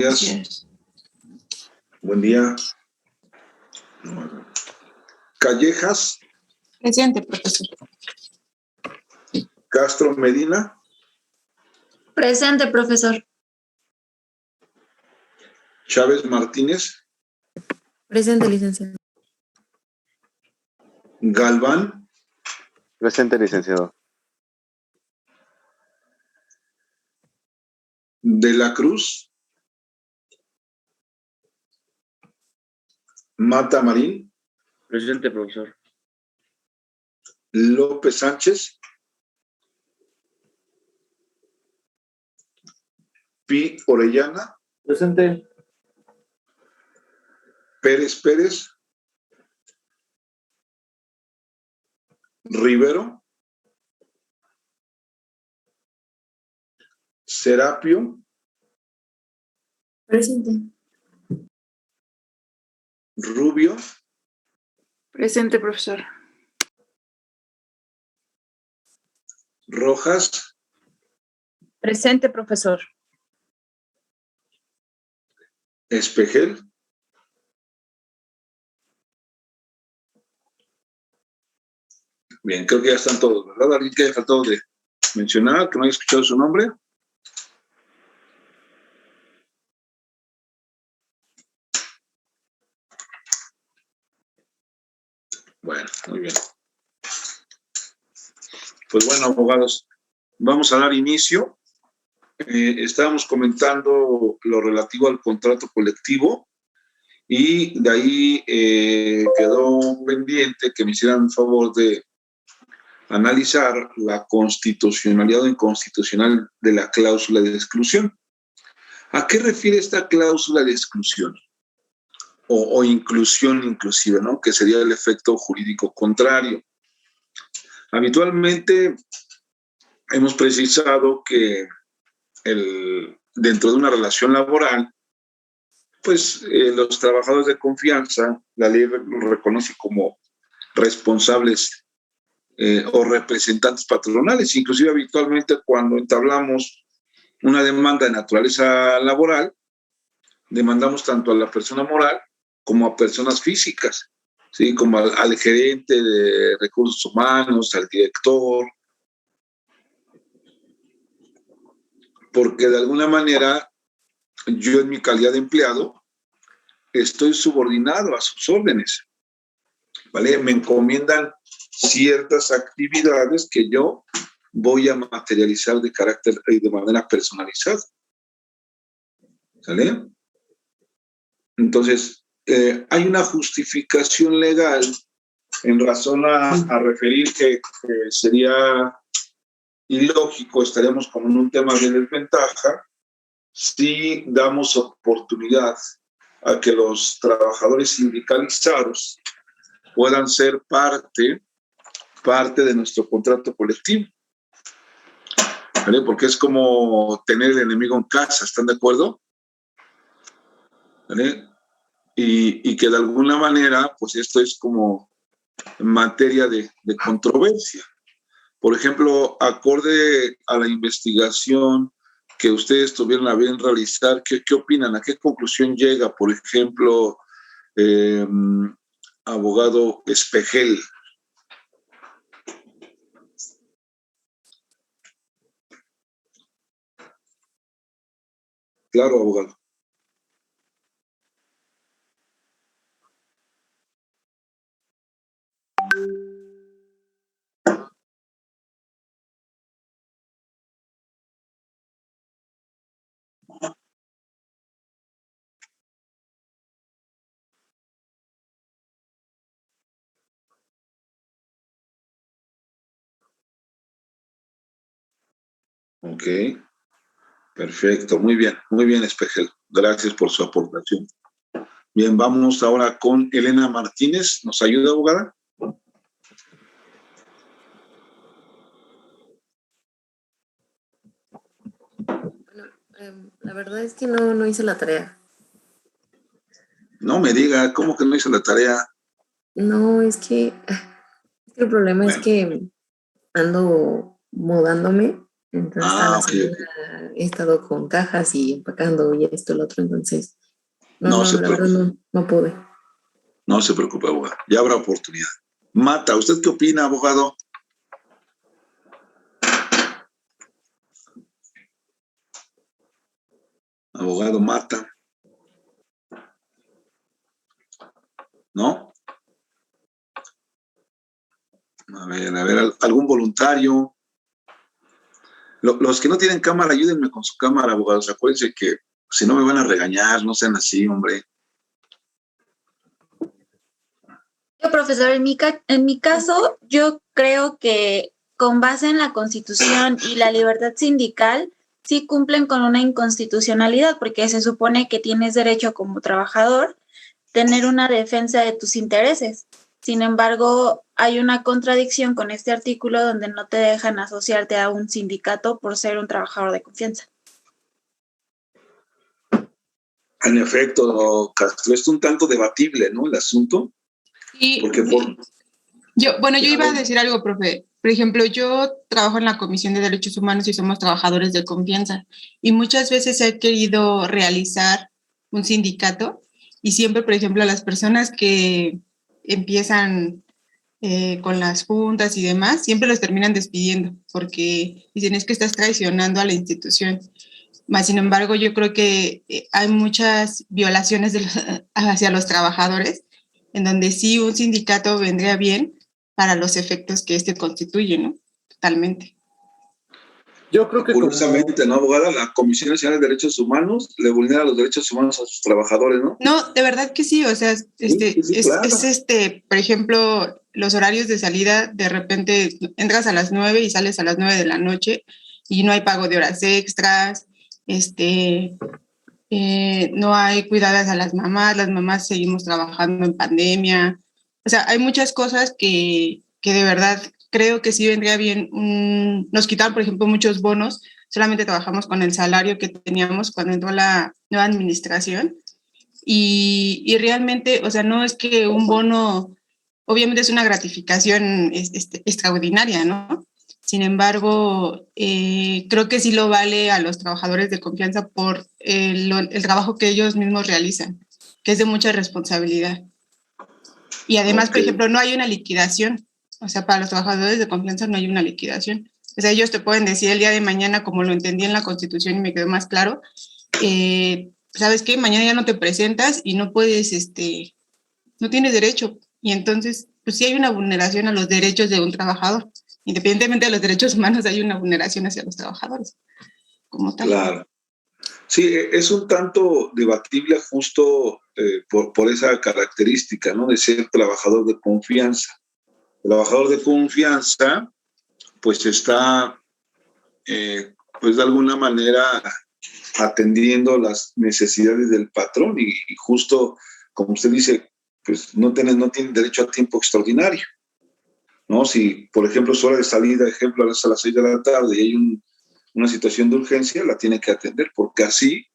días. Buen día. Callejas. Presente, profesor. Castro Medina. Presente, profesor. Chávez Martínez. Presente, licenciado. Galván. Presente, licenciado. De la Cruz. Mata Marín. Presente, profesor. López Sánchez. Pi Orellana. Presente. Pérez Pérez. Rivero. Serapio. Presente. Rubio. Presente, profesor. Rojas. Presente, profesor. Espejel. Bien, creo que ya están todos, ¿verdad? ¿Alguien que haya faltado de mencionar, que no haya escuchado su nombre? Bueno, muy bien. Pues bueno, abogados, vamos a dar inicio. Estábamos comentando lo relativo al contrato colectivo y de ahí quedó pendiente que me hicieran el favor de analizar la constitucionalidad o inconstitucional de la cláusula de exclusión. ¿A qué refiere esta cláusula de exclusión? O inclusión inclusive, ¿no? Que sería el efecto jurídico contrario. Habitualmente hemos precisado que dentro de una relación laboral, pues los trabajadores de confianza, la ley los reconoce como responsables o representantes patronales. Inclusive habitualmente cuando entablamos una demanda de naturaleza laboral, demandamos tanto a la persona moral como a personas físicas, ¿sí? Como al gerente de recursos humanos, al director, porque de alguna manera yo en mi calidad de empleado estoy subordinado a sus órdenes, ¿vale? Me encomiendan ciertas actividades que yo voy a materializar de carácter y de manera personalizada, ¿sale? Entonces, hay una justificación legal en razón a referir que sería ilógico, estaríamos como en un tema de desventaja si damos oportunidad a que los trabajadores sindicalizados puedan ser parte de nuestro contrato colectivo, ¿vale? Porque es como tener el enemigo en casa, ¿están de acuerdo? ¿Vale? Y que de alguna manera, pues esto es como materia de controversia. Por ejemplo, acorde a la investigación que ustedes tuvieron a bien realizar, ¿qué opinan? ¿A qué conclusión llega, por ejemplo, abogado Espejel? Claro, abogado. Ok, perfecto, muy bien, Espejel. Gracias por su aportación. Bien, vamos ahora con Elena Martínez. ¿Nos ayuda, abogada? Bueno, la verdad es que no hice la tarea. No me diga, ¿cómo que no hizo la tarea? No, es que el problema es que ando mudándome Entonces, toda la Ok. semana he estado con cajas y empacando y esto, lo otro. Entonces, No se la verdad preocupe. no pude. No se preocupe, abogado. Ya habrá oportunidad. Mata, ¿usted qué opina, abogado? Abogado Mata. ¿No? A ver, algún voluntario. Los que no tienen cámara, ayúdenme con su cámara, abogados. Acuérdense que si no me van a regañar, no sean así, hombre. Yo, profesor, en mi caso, yo creo que con base en la Constitución y la libertad sindical, sí cumplen con una inconstitucionalidad, porque se supone que tienes derecho como trabajador tener una defensa de tus intereses. Sin embargo, hay una contradicción con este artículo donde no te dejan asociarte a un sindicato por ser un trabajador de confianza. En efecto, Castro, es un tanto debatible, ¿no? El asunto. Sí, Porque yo iba a decir algo, profe. Por ejemplo, yo trabajo en la Comisión de Derechos Humanos y somos trabajadores de confianza. Y muchas veces he querido realizar un sindicato y siempre, por ejemplo, a las personas que empiezan con las juntas y demás, siempre los terminan despidiendo porque dicen es que estás traicionando a la institución. Más sin embargo, yo creo que hay muchas violaciones hacia los trabajadores, en donde sí un sindicato vendría bien para los efectos que este constituye, ¿no? Totalmente. Yo creo que curiosamente, ¿no, abogada? La Comisión Nacional de Derechos Humanos le vulnera los derechos humanos a sus trabajadores, ¿no? No, de verdad que sí, o sea, claro. por ejemplo, los horarios de salida, de repente entras a las 9 y sales a las 9 de la noche y no hay pago de horas extras, no hay cuidadas a las mamás seguimos trabajando en pandemia. O sea, hay muchas cosas que de verdad creo que sí vendría bien. Nos quitaron, por ejemplo, muchos bonos, solamente trabajamos con el salario que teníamos cuando entró la nueva administración y realmente, o sea, no es que un bono, obviamente es una gratificación extraordinaria, ¿no? Sin embargo, creo que sí lo vale a los trabajadores de confianza por el trabajo que ellos mismos realizan, que es de mucha responsabilidad. Y además, por ejemplo, no hay una liquidación. O sea, para los trabajadores de confianza no hay una liquidación. O sea, ellos te pueden decir el día de mañana, como lo entendí en la Constitución y me quedó más claro, ¿sabes qué? Mañana ya no te presentas y no puedes, no tienes derecho. Y entonces, pues sí hay una vulneración a los derechos de un trabajador. Independientemente de los derechos humanos, hay una vulneración hacia los trabajadores, como tal. Claro. Sí, es un tanto debatible justo por esa característica, ¿no? De ser trabajador de confianza. El trabajador de confianza, pues está, pues de alguna manera atendiendo las necesidades del patrón y justo, como usted dice, pues no tienen derecho a tiempo extraordinario, ¿no? Si, por ejemplo, su hora de salida, ejemplo, a las 6 de la tarde y hay una situación de urgencia, la tiene que atender, porque así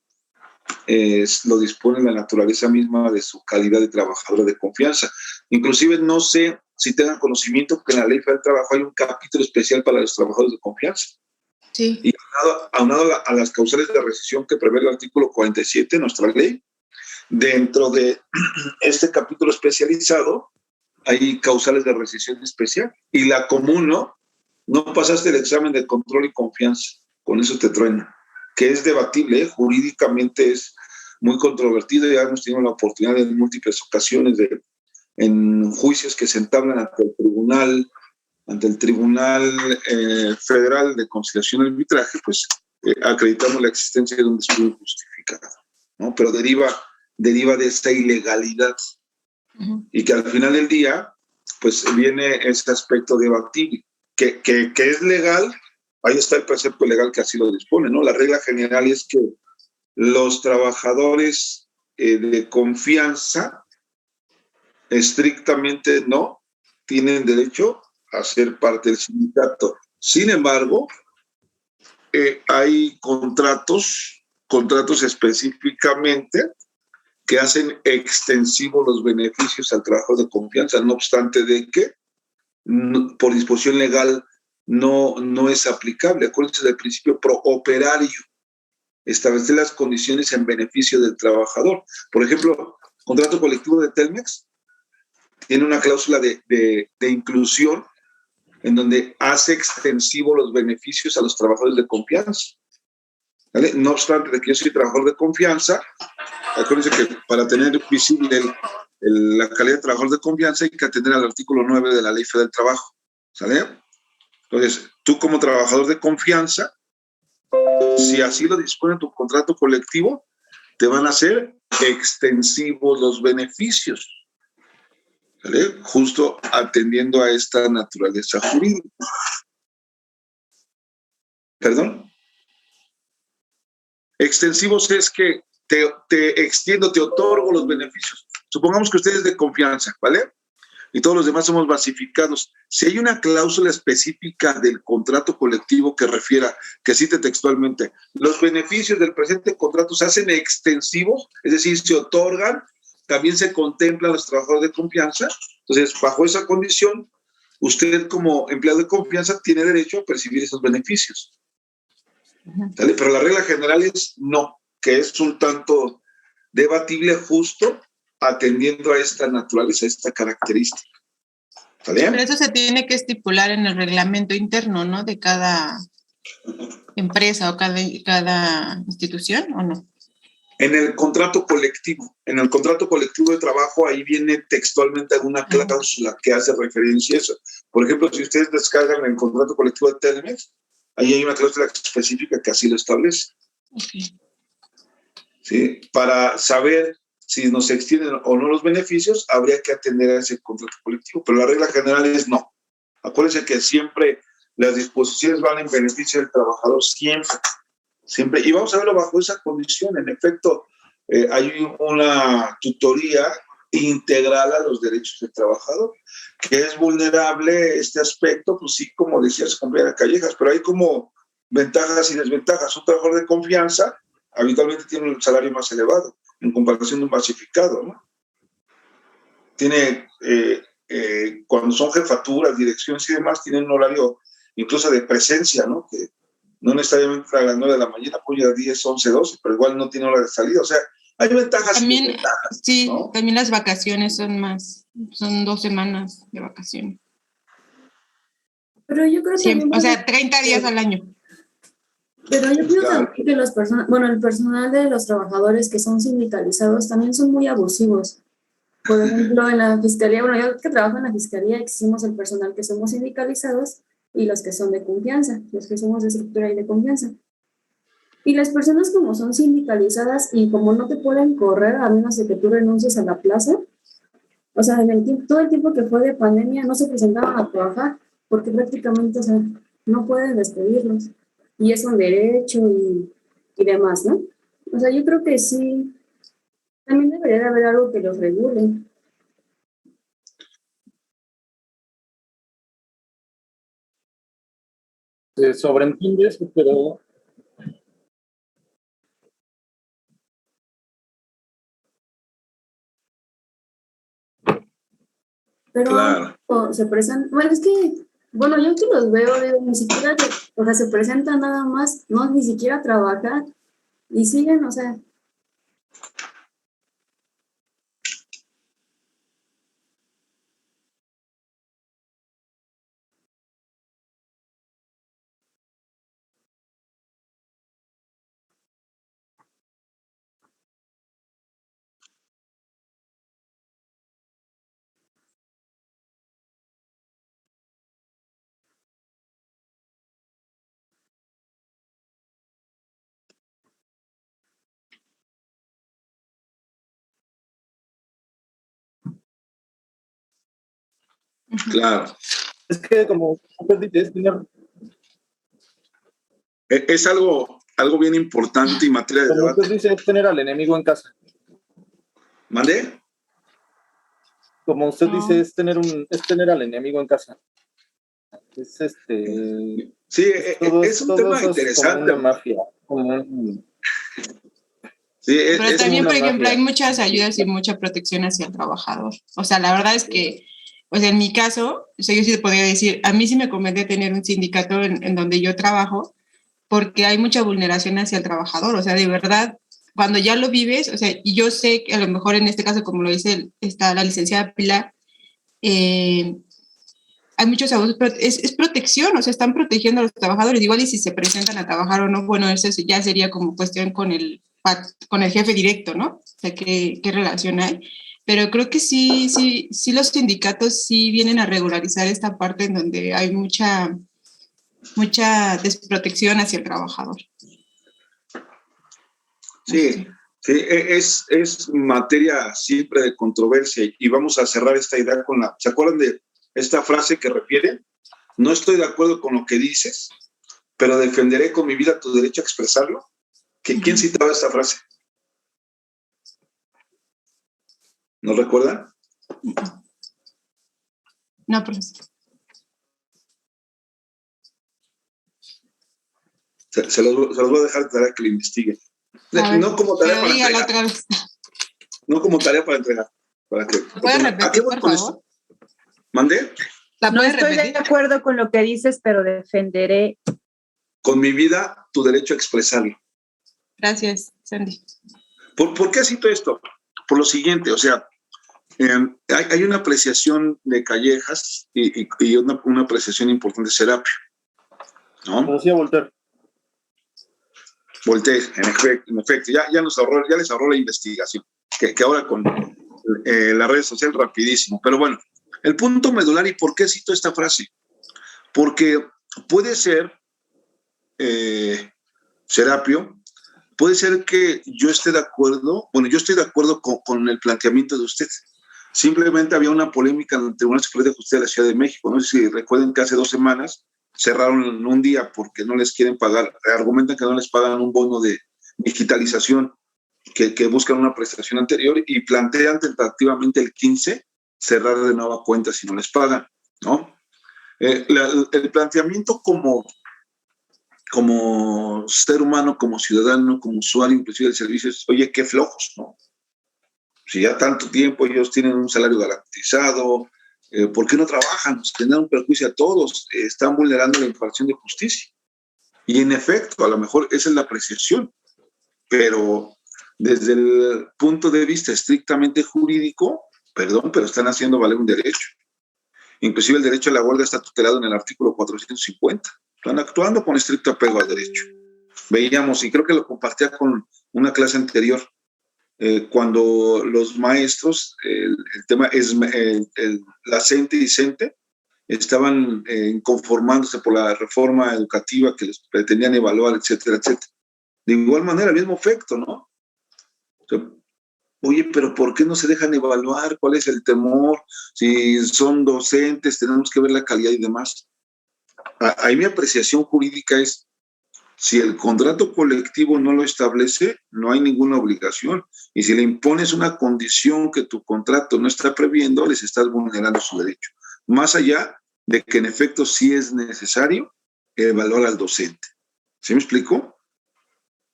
lo dispone la naturaleza misma de su calidad de trabajador de confianza. Inclusive, no sé si tengan conocimiento que en la Ley Federal del Trabajo hay un capítulo especial para los trabajadores de confianza. Sí. Y aunado a las causales de rescisión que prevé el artículo 47 de nuestra ley, dentro de este capítulo especializado hay causales de rescisión especial. Y la común, no pasaste el examen de control y confianza, con eso te truena, que es debatible, jurídicamente es muy controvertido, ya hemos tenido la oportunidad en múltiples ocasiones en juicios que se entablan ante el Tribunal Federal de Conciliación y Arbitraje, pues acreditamos la existencia de un despido injustificado, ¿no? Pero deriva de esta ilegalidad. Uh-huh. Y que al final del día, pues viene ese aspecto debatible, que es legal, ahí está el precepto legal que así lo dispone, ¿no? La regla general es que los trabajadores de confianza estrictamente no tienen derecho a ser parte del sindicato. Sin embargo, hay contratos específicamente que hacen extensivos los beneficios al trabajo de confianza, no obstante de que por disposición legal no es aplicable. Acuérdense del principio pro operario, establecer las condiciones en beneficio del trabajador. Por ejemplo, contrato colectivo de Telmex tiene una cláusula de inclusión en donde hace extensivo los beneficios a los trabajadores de confianza. ¿Vale? No obstante de que yo soy trabajador de confianza, acuérdense que para tener visible la calidad de trabajador de confianza hay que atender al artículo 9 de la Ley Federal del Trabajo. ¿Sale? Entonces, tú como trabajador de confianza, si así lo dispone tu contrato colectivo, te van a hacer extensivos los beneficios. ¿Vale? Justo atendiendo a esta naturaleza jurídica. ¿Perdón? Extensivos es que te extiendo, te otorgo los beneficios. Supongamos que usted es de confianza, ¿vale? Y todos los demás somos basificados. Si hay una cláusula específica del contrato colectivo que refiera, que cite textualmente, los beneficios del presente contrato se hacen extensivos, es decir, se otorgan, también se contemplan los trabajadores de confianza. Entonces, bajo esa condición, usted como empleado de confianza tiene derecho a percibir esos beneficios. ¿Vale? Pero la regla general es no, que es un tanto debatible justo atendiendo a esta naturaleza, a esta característica. ¿Está bien? Pero eso se tiene que estipular en el reglamento interno, ¿no? De cada empresa o cada institución, ¿o no? En el contrato colectivo de trabajo, ahí viene textualmente alguna cláusula que hace referencia a eso. Por ejemplo, si ustedes descargan el contrato colectivo de Telmex, ahí hay una cláusula específica que así lo establece. Okay. ¿Sí? Para saber si nos extienden o no los beneficios, habría que atender a ese contrato colectivo. Pero la regla general es no. Acuérdense que siempre las disposiciones van en beneficio del trabajador, siempre. Y vamos a verlo bajo esa condición. En efecto, hay una tutoría integral a los derechos del trabajador, que es vulnerable este aspecto, pues sí, como decía su compañera Callejas, pero hay como ventajas y desventajas. Un trabajador de confianza habitualmente tiene un salario más elevado en comparación de un basificado, ¿no? Tiene, cuando son jefaturas, direcciones y demás, tienen un horario incluso de presencia, ¿no? Que no necesariamente a las 9 de la mañana, puede ir a 10, 11, 12, pero igual no tiene hora de salida. O sea, hay ventajas también, y desventajas. Sí, ¿no? También las vacaciones son 2 semanas de vacaciones. Pero yo creo que... O sea, 30 días al año. Pero yo creo Claro. también que el personal de los trabajadores que son sindicalizados también son muy abusivos. Por ejemplo, en la fiscalía, yo que trabajo en la fiscalía, existimos el personal que somos sindicalizados y los que son de confianza, los que somos de estructura y de confianza. Y las personas como son sindicalizadas y como no te pueden correr a menos de que tú renuncies a la plaza, o sea, todo el tiempo que fue de pandemia no se presentaban a trabajar porque prácticamente, o sea, no pueden despedirlos. Y es un derecho y demás, ¿no? O sea, yo creo que sí, también debería de haber algo que los regule. Se sobreentiende eso, pero Claro. Se presentan, bueno, es que, bueno, yo que los veo, digo, ni siquiera, o sea, se presentan nada más, no, ni siquiera trabajar, y siguen, o sea. Claro. es que como usted dice, Es algo bien importante y materia de como debate. usted dice, es tener al enemigo en casa. ¿Mandé? Como usted No. dice, es tener al enemigo en casa. Es Sí, todo, es un todo tema eso interesante. Es como una mafia. Sí, Pero también, una por ejemplo, mafia. hay muchas ayudas y mucha protección hacia el trabajador. O sea, la verdad es que O sea, en mi caso, o sea, yo sí te podría decir, a mí sí me conviene tener un sindicato en donde yo trabajo, porque hay mucha vulneración hacia el trabajador. O sea, de verdad, cuando ya lo vives, o sea, y yo sé que a lo mejor en este caso, como lo dice la licenciada Pilar, hay muchos abusos, pero es protección, o sea, están protegiendo a los trabajadores. Igual y si se presentan a trabajar o no, bueno, eso ya sería como cuestión con el jefe directo, ¿no? O sea, qué relación hay. Pero creo que sí, los sindicatos sí vienen a regularizar esta parte en donde hay mucha desprotección hacia el trabajador. Sí, es materia siempre de controversia y vamos a cerrar esta idea con ¿se acuerdan de esta frase que refiere? No estoy de acuerdo con lo que dices, pero defenderé con mi vida tu derecho a expresarlo. ¿Quién citaba esta frase? ¿No recuerdan? No, profesor. Se los voy a dejar tarea que lo investiguen. No como tarea para entregar. No como tarea para entregar. Para que, ¿puedes repetir, por favor? ¿Mandé? No estoy de acuerdo con lo que dices, pero defenderé con mi vida tu derecho a expresarlo. Gracias, Sandy. ¿Por qué cito esto? Por lo siguiente, o sea, hay una apreciación de Callejas y una apreciación importante de Serapio, ¿no? Decía Voltaire. Voltaire, en efecto, ya les ahorró la investigación, que ahora con las redes sociales rapidísimo. Pero bueno, el punto medular, ¿y por qué cito esta frase? Porque puede ser, Serapio, puede ser que yo esté de acuerdo, yo estoy de acuerdo con el planteamiento de usted. Simplemente había una polémica en el Tribunal Superior de Justicia de la Ciudad de México. No sé si recuerden que hace 2 semanas cerraron un día porque no les quieren pagar, argumentan que no les pagan un bono de digitalización, que buscan una prestación anterior y plantean tentativamente el 15 cerrar de nueva cuenta si no les pagan, ¿no? El planteamiento como ser humano, como ciudadano, como usuario inclusive del servicio es, oye, qué flojos, ¿no? Si ya tanto tiempo ellos tienen un salario garantizado, ¿por qué no trabajan? Pues generan un perjuicio a todos, están vulnerando la impartición de justicia. Y en efecto, a lo mejor esa es la apreciación, pero desde el punto de vista estrictamente jurídico, perdón, pero están haciendo valer un derecho. Inclusive el derecho a la huelga está tutelado en el artículo 450. Están actuando con estricto apego al derecho. Veíamos, y creo que lo compartía con una clase anterior, cuando los maestros, el tema es la CENTE y CENTE, estaban conformándose por la reforma educativa que les pretendían evaluar, etcétera, etcétera. De igual manera, el mismo efecto, ¿no? O sea, oye, pero ¿por qué no se dejan evaluar? ¿Cuál es el temor? Si son docentes, tenemos que ver la calidad y demás. Ahí mi apreciación jurídica es, si el contrato colectivo no lo establece, no hay ninguna obligación. Y si le impones una condición que tu contrato no está previendo, les estás vulnerando su derecho. Más allá de que en efecto sí es necesario evaluar al docente. ¿Sí me explico?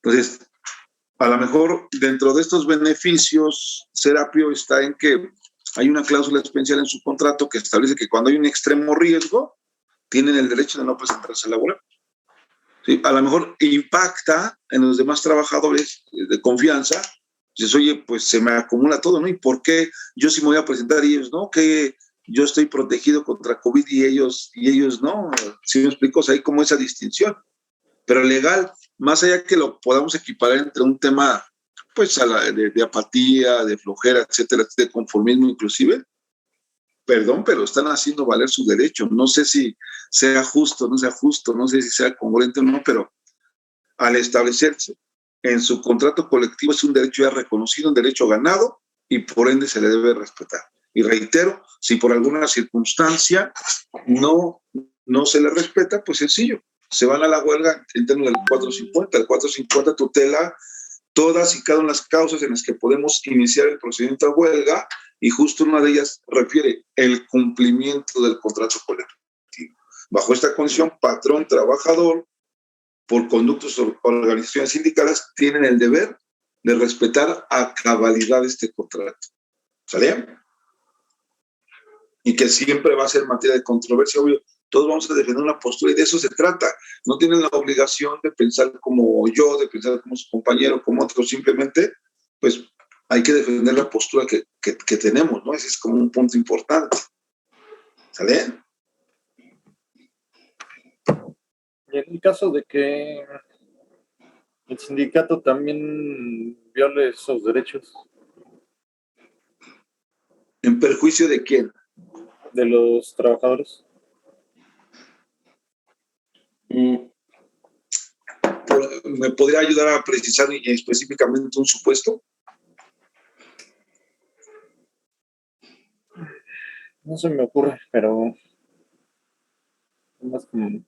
Entonces, a lo mejor dentro de estos beneficios, Serapio está en que hay una cláusula especial en su contrato que establece que cuando hay un extremo riesgo, tienen el derecho de no presentarse a laborar. ¿Sí? A lo mejor impacta en los demás trabajadores de confianza. Dices, oye, pues se me acumula todo, ¿no? ¿Y por qué yo sí me voy a presentar y ellos no? Que yo estoy protegido contra COVID y ellos no. ¿Sí me explico? O sea, hay como esa distinción. Pero legal, más allá que lo podamos equiparar entre un tema, pues, de apatía, de flojera, etcétera, de conformismo inclusive, perdón, pero están haciendo valer su derecho. No sé si sea justo, no sé si sea congruente o no, pero al establecerse en su contrato colectivo es un derecho ya reconocido, un derecho ganado y por ende se le debe respetar. Y reitero, si por alguna circunstancia no se le respeta, pues sencillo, se van a la huelga en términos del 450. El 450 tutela todas y cada una de las causas en las que podemos iniciar el procedimiento de huelga y justo una de ellas refiere el cumplimiento del contrato colectivo. Bajo esta condición, patrón, trabajador, por conductos o organizaciones sindicales, tienen el deber de respetar a cabalidad este contrato. ¿Sale? y que siempre va a ser materia de controversia, obvio. Todos vamos a defender una postura y de eso se trata. No tienen la obligación de pensar como yo, de pensar como su compañero, como otro. Simplemente, pues, hay que defender la postura que tenemos, ¿no? Ese es como un punto importante. ¿Sale? Y en el caso de que el sindicato también viole esos derechos ¿En perjuicio de quién? de los trabajadores. ¿Me podría ayudar a precisar específicamente un supuesto? No se me ocurre, pero más como...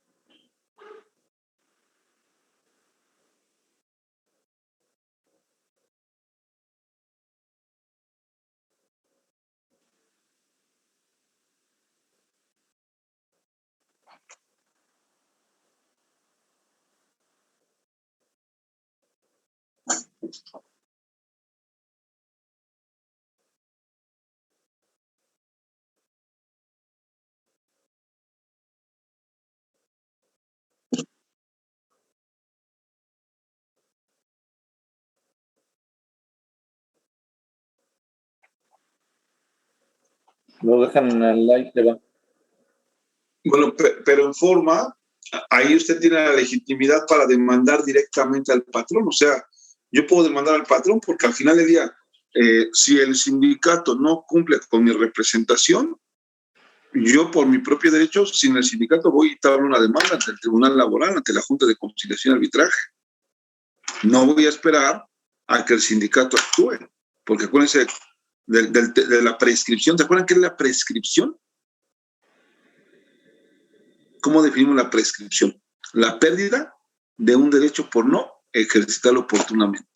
Lo dejan al like, le va. Bueno, pero en forma, ahí usted tiene la legitimidad para demandar directamente al patrón. O sea, yo puedo demandar al patrón porque al final del día, si el sindicato no cumple con mi representación, yo por mi propio derecho, sin el sindicato voy a dictar una demanda ante el Tribunal Laboral, ante la Junta de Conciliación y Arbitraje. No voy a esperar a que el sindicato actúe, porque acuérdense de la prescripción. ¿Se acuerdan qué es la prescripción? ¿Cómo definimos la prescripción? La pérdida de un derecho por no ejercitarlo oportunamente.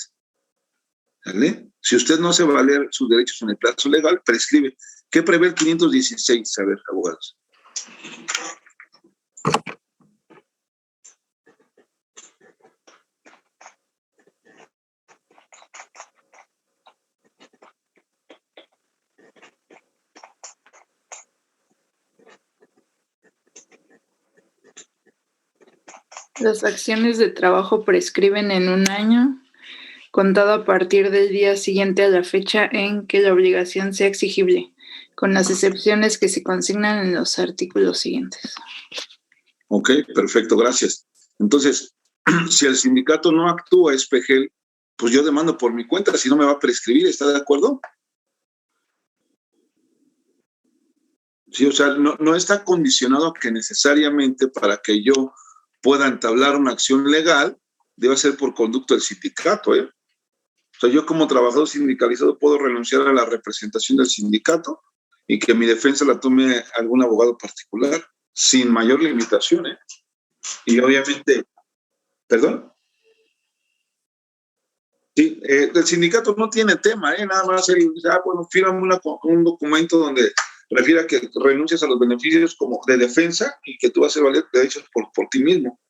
¿Vale? Si usted no se va a valer sus derechos en el plazo legal, prescribe. ¿Qué prevé el 516? A ver, abogados. Las acciones de trabajo prescriben en 1 año, contado a partir del día siguiente a la fecha en que la obligación sea exigible, con las excepciones que se consignan en los artículos siguientes. Ok, perfecto, gracias. Entonces, si el sindicato no actúa, Espejel, pues yo demando por mi cuenta, si no me va a prescribir, ¿está de acuerdo? Sí, o sea, no está condicionado a que necesariamente para que yo pueda entablar una acción legal, debe ser por conducto del sindicato, ¿eh? O sea, yo como trabajador sindicalizado puedo renunciar a la representación del sindicato y que mi defensa la tome algún abogado particular, sin mayor limitación, ¿eh? Y obviamente, ¿perdón? Sí, el sindicato no tiene tema, nada más él dice, bueno, fírame un documento donde refiere a que renuncias a los beneficios como de defensa y que tú vas a valer derechos por ti mismo.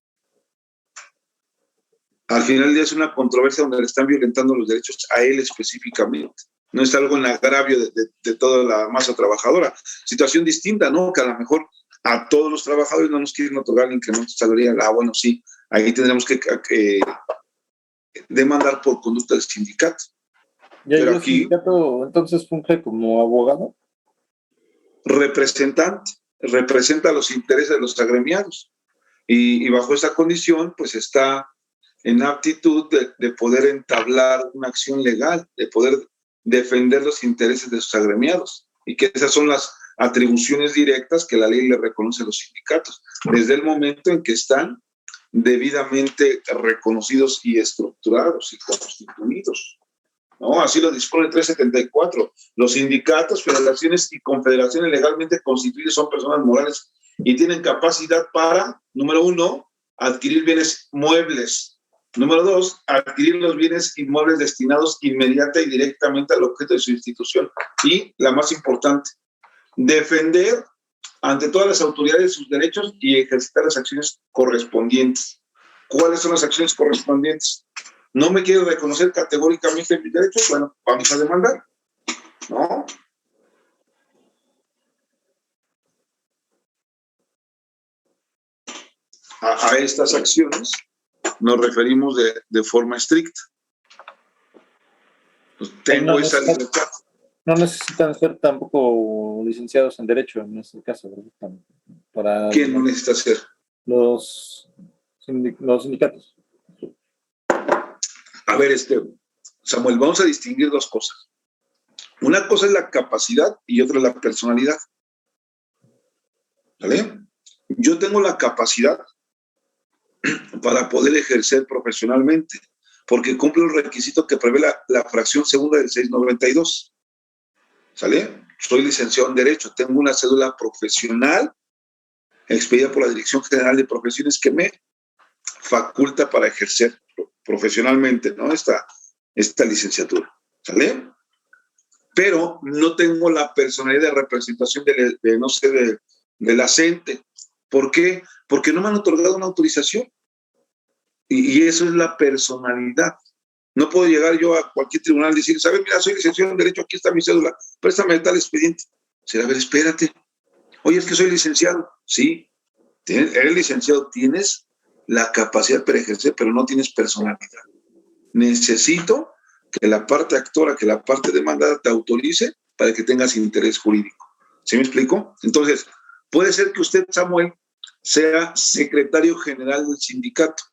Al final del día es una controversia donde le están violentando los derechos a él específicamente. No es algo en agravio de toda la masa trabajadora. Situación distinta, ¿no? Que a lo mejor a todos los trabajadores no nos quieren otorgar el incremento salarial. Bueno, sí, ahí tendremos que demandar por conducta del sindicato. ¿Y ahí el sindicato entonces funge como abogado? Representa los intereses de los agremiados. Y bajo esa condición, pues está en aptitud de poder entablar una acción legal, de poder defender los intereses de sus agremiados. Y que esas son las atribuciones directas que la ley le reconoce a los sindicatos, desde el momento en que están debidamente reconocidos y estructurados y constituidos. ¿No? Así lo dispone el 374. Los sindicatos, federaciones y confederaciones legalmente constituidas son personas morales y tienen capacidad para, número 1, adquirir bienes muebles. Número 2, adquirir los bienes inmuebles destinados inmediata y directamente al objeto de su institución. Y la más importante, defender ante todas las autoridades sus derechos y ejercitar las acciones correspondientes. ¿Cuáles son las acciones correspondientes? ¿No me quiere reconocer categóricamente mis derechos? Bueno, vamos a demandar, ¿no? a estas acciones nos referimos de forma estricta. Pues tengo esa libertad. No necesitan ser tampoco licenciados en Derecho en este caso, ¿verdad? ¿Quién no necesita ser? Los sindicatos. A ver, Samuel, vamos a distinguir dos cosas. Una cosa es la capacidad y otra es la personalidad. ¿Vale? Yo tengo la capacidad para poder ejercer profesionalmente, porque cumplo el requisito que prevé la fracción segunda del 692. ¿Sale? Soy licenciado en Derecho, tengo una cédula profesional expedida por la Dirección General de Profesiones que me faculta para ejercer profesionalmente, ¿no? Esta licenciatura. ¿Sale? Pero no tengo la personalidad de representación de la CENTE. ¿Por qué? Porque no me han otorgado una autorización. Y eso es la personalidad. No puedo llegar yo a cualquier tribunal y decir, ¿sabes? Mira, soy licenciado en Derecho, aquí está mi cédula, préstame tal expediente. Será, a ver, espérate. Oye, es que soy licenciado. Sí, eres licenciado, tienes la capacidad para ejercer, pero no tienes personalidad. Necesito que la parte actora, que la parte demandada te autorice para que tengas interés jurídico. ¿Sí me explico? Entonces, puede ser que usted, Samuel, sea secretario general del sindicato,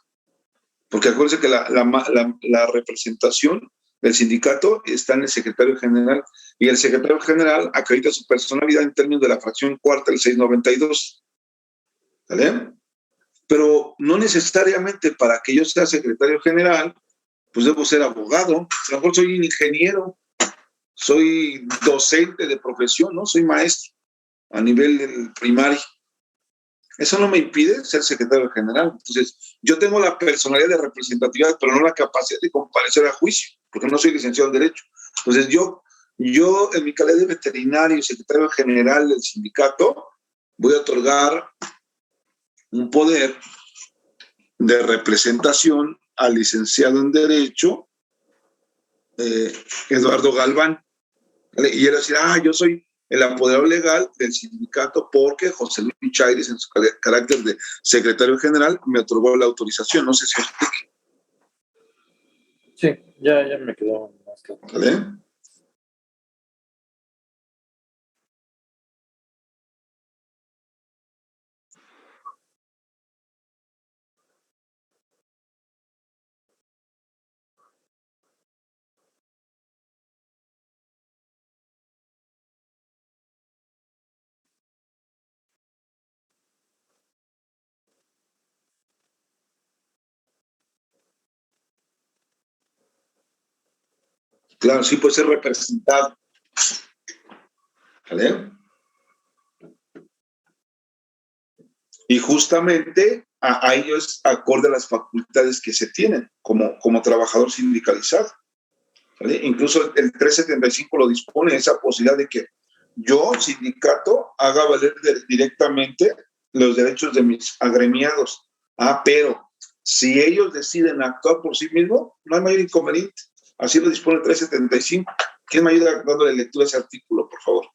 porque acuérdense que la representación del sindicato está en el secretario general, y el secretario general acredita su personalidad en términos de la fracción cuarta del 692. ¿Vale? Pero no necesariamente para que yo sea secretario general, pues debo ser abogado. A lo mejor soy un ingeniero, soy docente de profesión, ¿no? Soy maestro a nivel del primario. Eso no me impide ser secretario general. Entonces, yo tengo la personalidad de representatividad, pero no la capacidad de comparecer a juicio, porque no soy licenciado en Derecho. Entonces, yo en mi calidad de veterinario y secretario general del sindicato, voy a otorgar un poder de representación al licenciado en Derecho, Eduardo Galván. ¿Vale? Y él decir, yo soy el apoderado legal del sindicato porque José Luis Chaires, en su carácter de secretario general, me otorgó la autorización. No sé si explique. Sí, ya me quedó más claro. ¿Vale? Claro, sí puede ser representado. ¿Vale? Y justamente a ello es acorde a las facultades que se tienen como trabajador sindicalizado. ¿Vale? Incluso el 375 lo dispone, esa posibilidad de que yo, sindicato, haga valer directamente los derechos de mis agremiados. Pero si ellos deciden actuar por sí mismos, no hay mayor inconveniente. Así lo dispone el 375. ¿Quién me ayuda dándole lectura a ese artículo, por favor?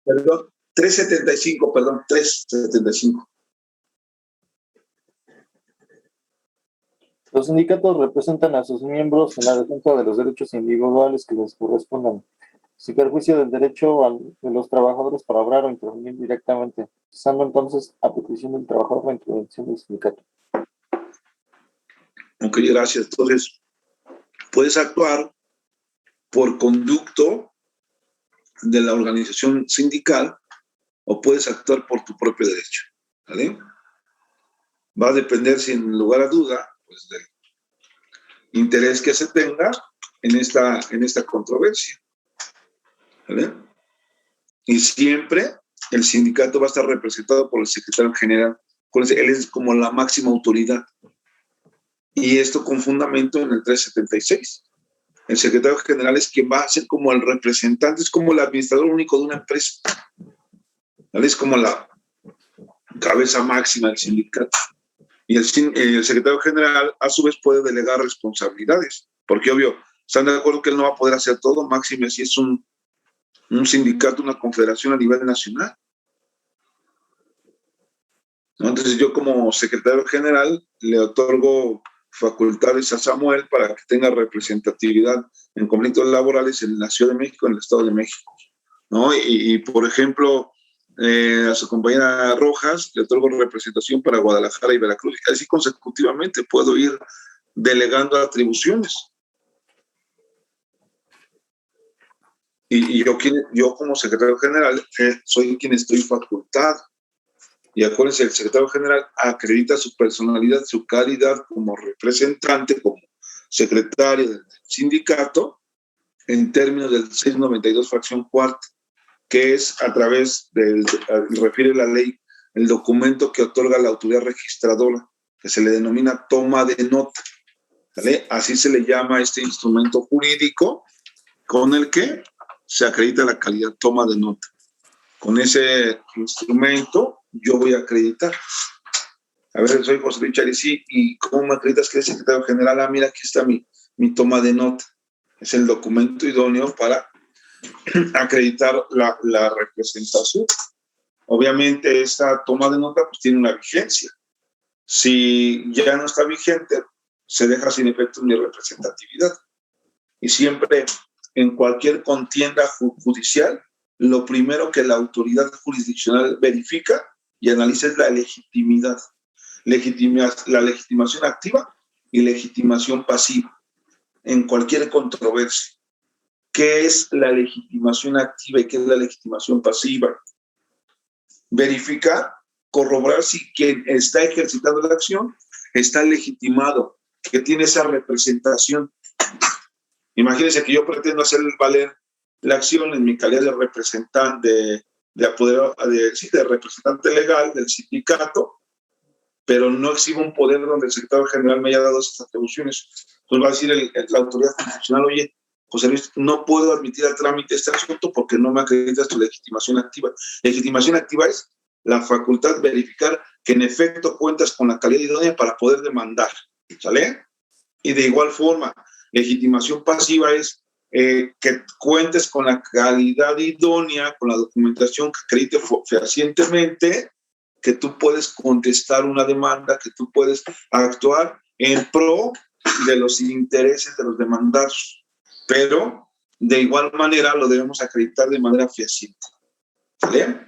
Perdón, 375. Los sindicatos representan a sus miembros en la defensa de los derechos individuales que les correspondan, sin perjuicio del derecho de los trabajadores para obrar o intervenir directamente, cesando entonces a petición del trabajador la intervención del sindicato. Ok, gracias. Entonces, puedes actuar por conducto de la organización sindical o puedes actuar por tu propio derecho. ¿Vale? Va a depender, sin lugar a duda, pues, del interés que se tenga en esta controversia. ¿Vale? Y siempre el sindicato va a estar representado por el secretario general. Él es como la máxima autoridad. Y esto con fundamento en el 376. El secretario general es quien va a ser como el representante, es como el administrador único de una empresa. ¿Vale? Es como la cabeza máxima del sindicato. Y el secretario general, a su vez, puede delegar responsabilidades, porque obvio, están de acuerdo que él no va a poder hacer todo, máxime si es un sindicato, una confederación a nivel nacional. ¿No? Entonces yo como secretario general le otorgo facultades a Samuel para que tenga representatividad en conflictos laborales en la Ciudad de México, en el Estado de México, ¿no? Y por ejemplo, a su compañera Rojas le otorgo representación para Guadalajara y Veracruz. Así consecutivamente puedo ir delegando atribuciones. Y yo como secretario general soy quien estoy facultado. Y acuérdense, el secretario general acredita su personalidad, su calidad como representante, como secretario del sindicato, en términos del 692 fracción cuarta, que es a través refiere la ley, el documento que otorga la autoridad registradora, que se le denomina toma de nota. ¿Vale? Así se le llama a este instrumento jurídico con el que se acredita la calidad, toma de nota. Con ese instrumento yo voy a acreditar. A ver, soy José Luis Charici, ¿y cómo me acreditas que eres secretario general? Ah, mira, aquí está mi toma de nota. Es el documento idóneo para acreditar la representación. Obviamente, esta toma de nota pues, tiene una vigencia. Si ya no está vigente, se deja sin efecto mi representatividad. Y siempre, en cualquier contienda judicial, lo primero que la autoridad jurisdiccional verifica y analiza es la legitimidad. La legitimación activa y legitimación pasiva en cualquier controversia. ¿Qué es la legitimación activa y qué es la legitimación pasiva? Verificar, corroborar si quien está ejercitando la acción está legitimado, que tiene esa representación. Imagínense que yo pretendo hacer valer la acción en mi calidad de representante, de representante legal del sindicato, pero no exhibo un poder donde el secretario general me haya dado esas atribuciones. Entonces va a decir la autoridad constitucional, oye, José Luis, no puedo admitir al trámite este asunto porque no me acreditas tu legitimación activa. Legitimación activa es la facultad de verificar que en efecto cuentas con la calidad idónea para poder demandar, ¿sale? Y de igual forma, legitimación pasiva es que cuentes con la calidad idónea, con la documentación que acredite fehacientemente, que tú puedes contestar una demanda, que tú puedes actuar en pro de los intereses de los demandados. Pero, de igual manera, lo debemos acreditar de manera fehaciente. ¿Vale?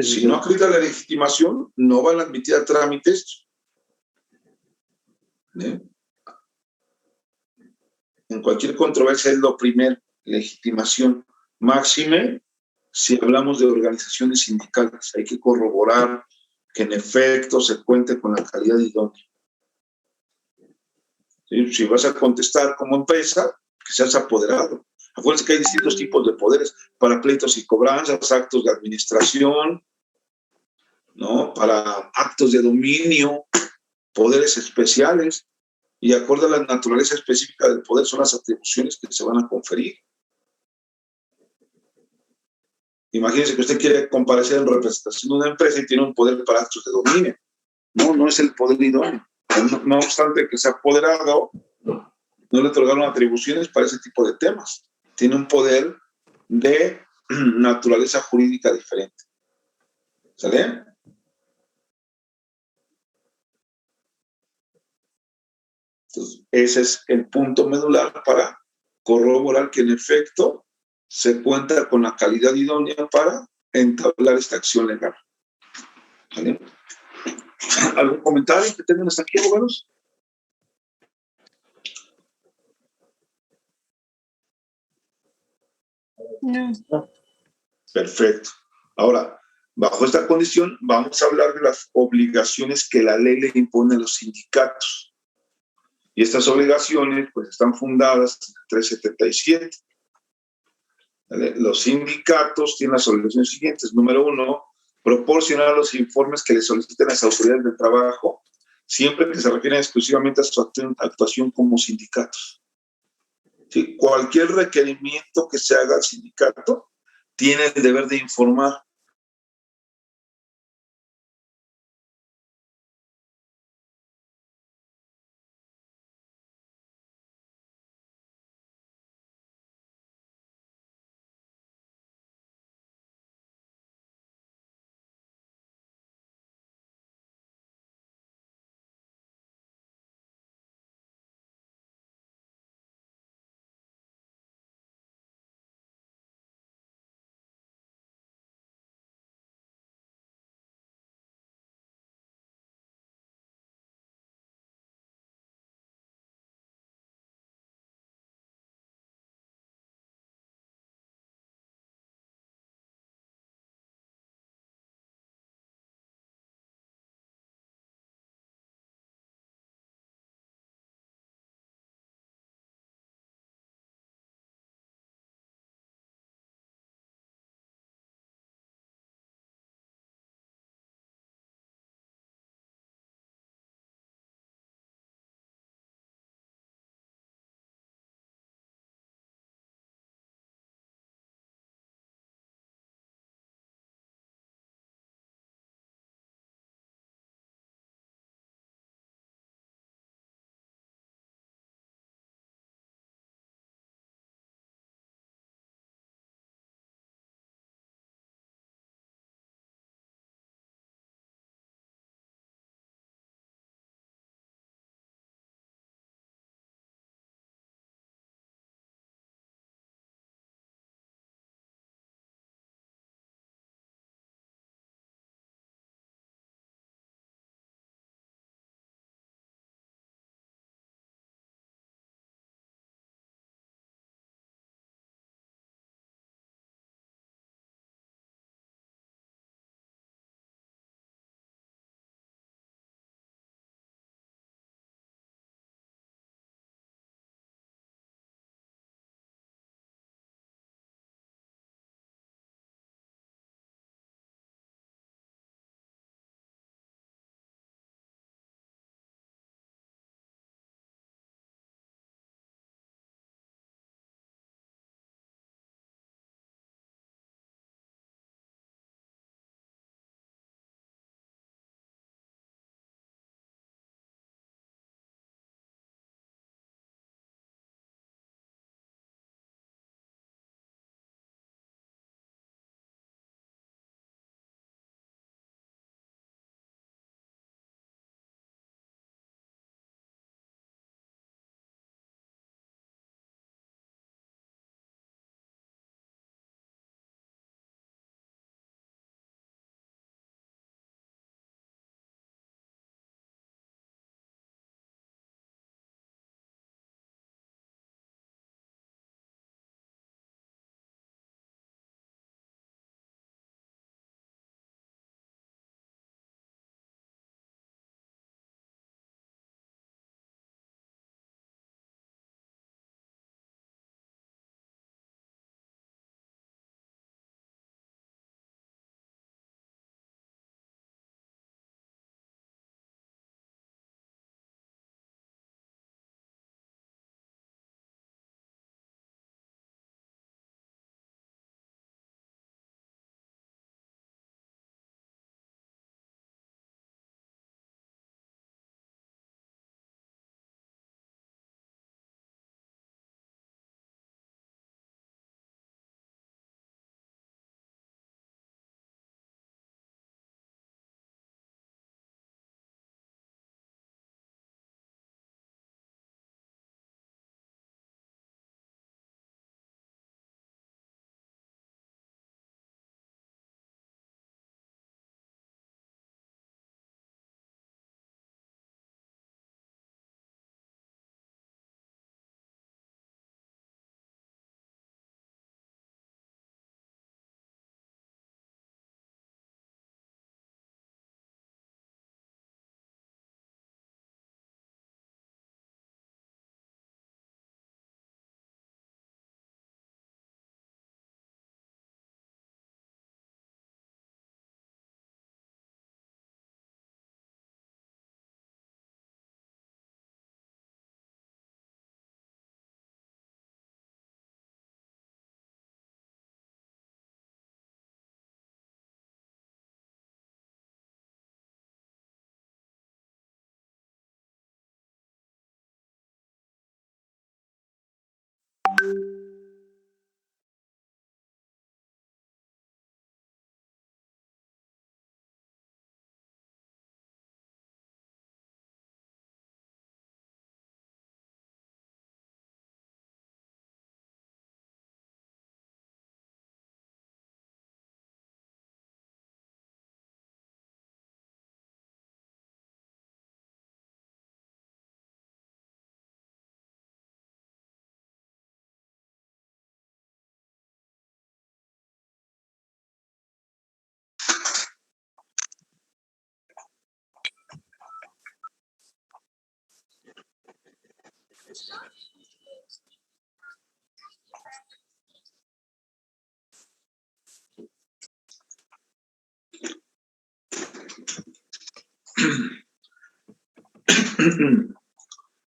Si no acredita la legitimación, no van a admitir a trámites. En cualquier controversia es lo primero, legitimación. Máxime, si hablamos de organizaciones sindicales, hay que corroborar que en efecto se cuente con la calidad idónea. ¿Sí? Si vas a contestar como empresa, que seas apoderado. Acuérdense que hay distintos tipos de poderes para pleitos y cobranzas, actos de administración, ¿no? Para actos de dominio, poderes especiales, y de acuerdo a la naturaleza específica del poder son las atribuciones que se van a conferir. Imagínense que usted quiere comparecer en representación de una empresa y tiene un poder para actos de dominio. No es el poder idóneo. No obstante que sea apoderado, no le otorgaron atribuciones para ese tipo de temas. Tiene un poder de naturaleza jurídica diferente. ¿Sale? Entonces, ese es el punto medular para corroborar que en efecto se cuenta con la calidad idónea para entablar esta acción legal. ¿Vale? ¿Algún comentario que tengan hasta aquí, abogados? No. Perfecto. Ahora, bajo esta condición, vamos a hablar de las obligaciones que la ley le impone a los sindicatos. Y estas obligaciones, pues, están fundadas en el 377. ¿Vale? Los sindicatos tienen las obligaciones siguientes. Número 1, proporcionar los informes que le soliciten las autoridades de trabajo, siempre que se refieran exclusivamente a su actuación como sindicatos. ¿Sí? Cualquier requerimiento que se haga al sindicato tiene el deber de informar.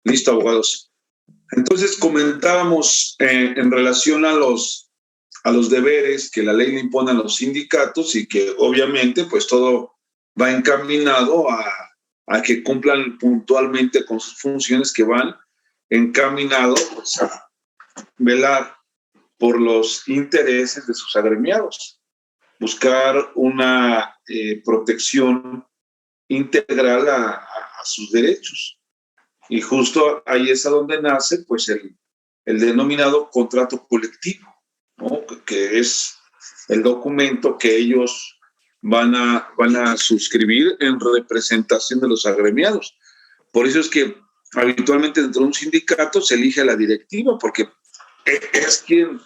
Listo, abogados. Entonces comentábamos en relación a los deberes que la ley le impone a los sindicatos y que obviamente pues todo va encaminado a que cumplan puntualmente con sus funciones, que van encaminados pues, a velar por los intereses de sus agremiados, buscar una protección integral a sus derechos. Y justo ahí es a donde nace pues el denominado contrato colectivo, ¿no? Que es el documento que ellos van a suscribir en representación de los agremiados. Por eso es que habitualmente dentro de un sindicato se elige a la directiva, porque es quien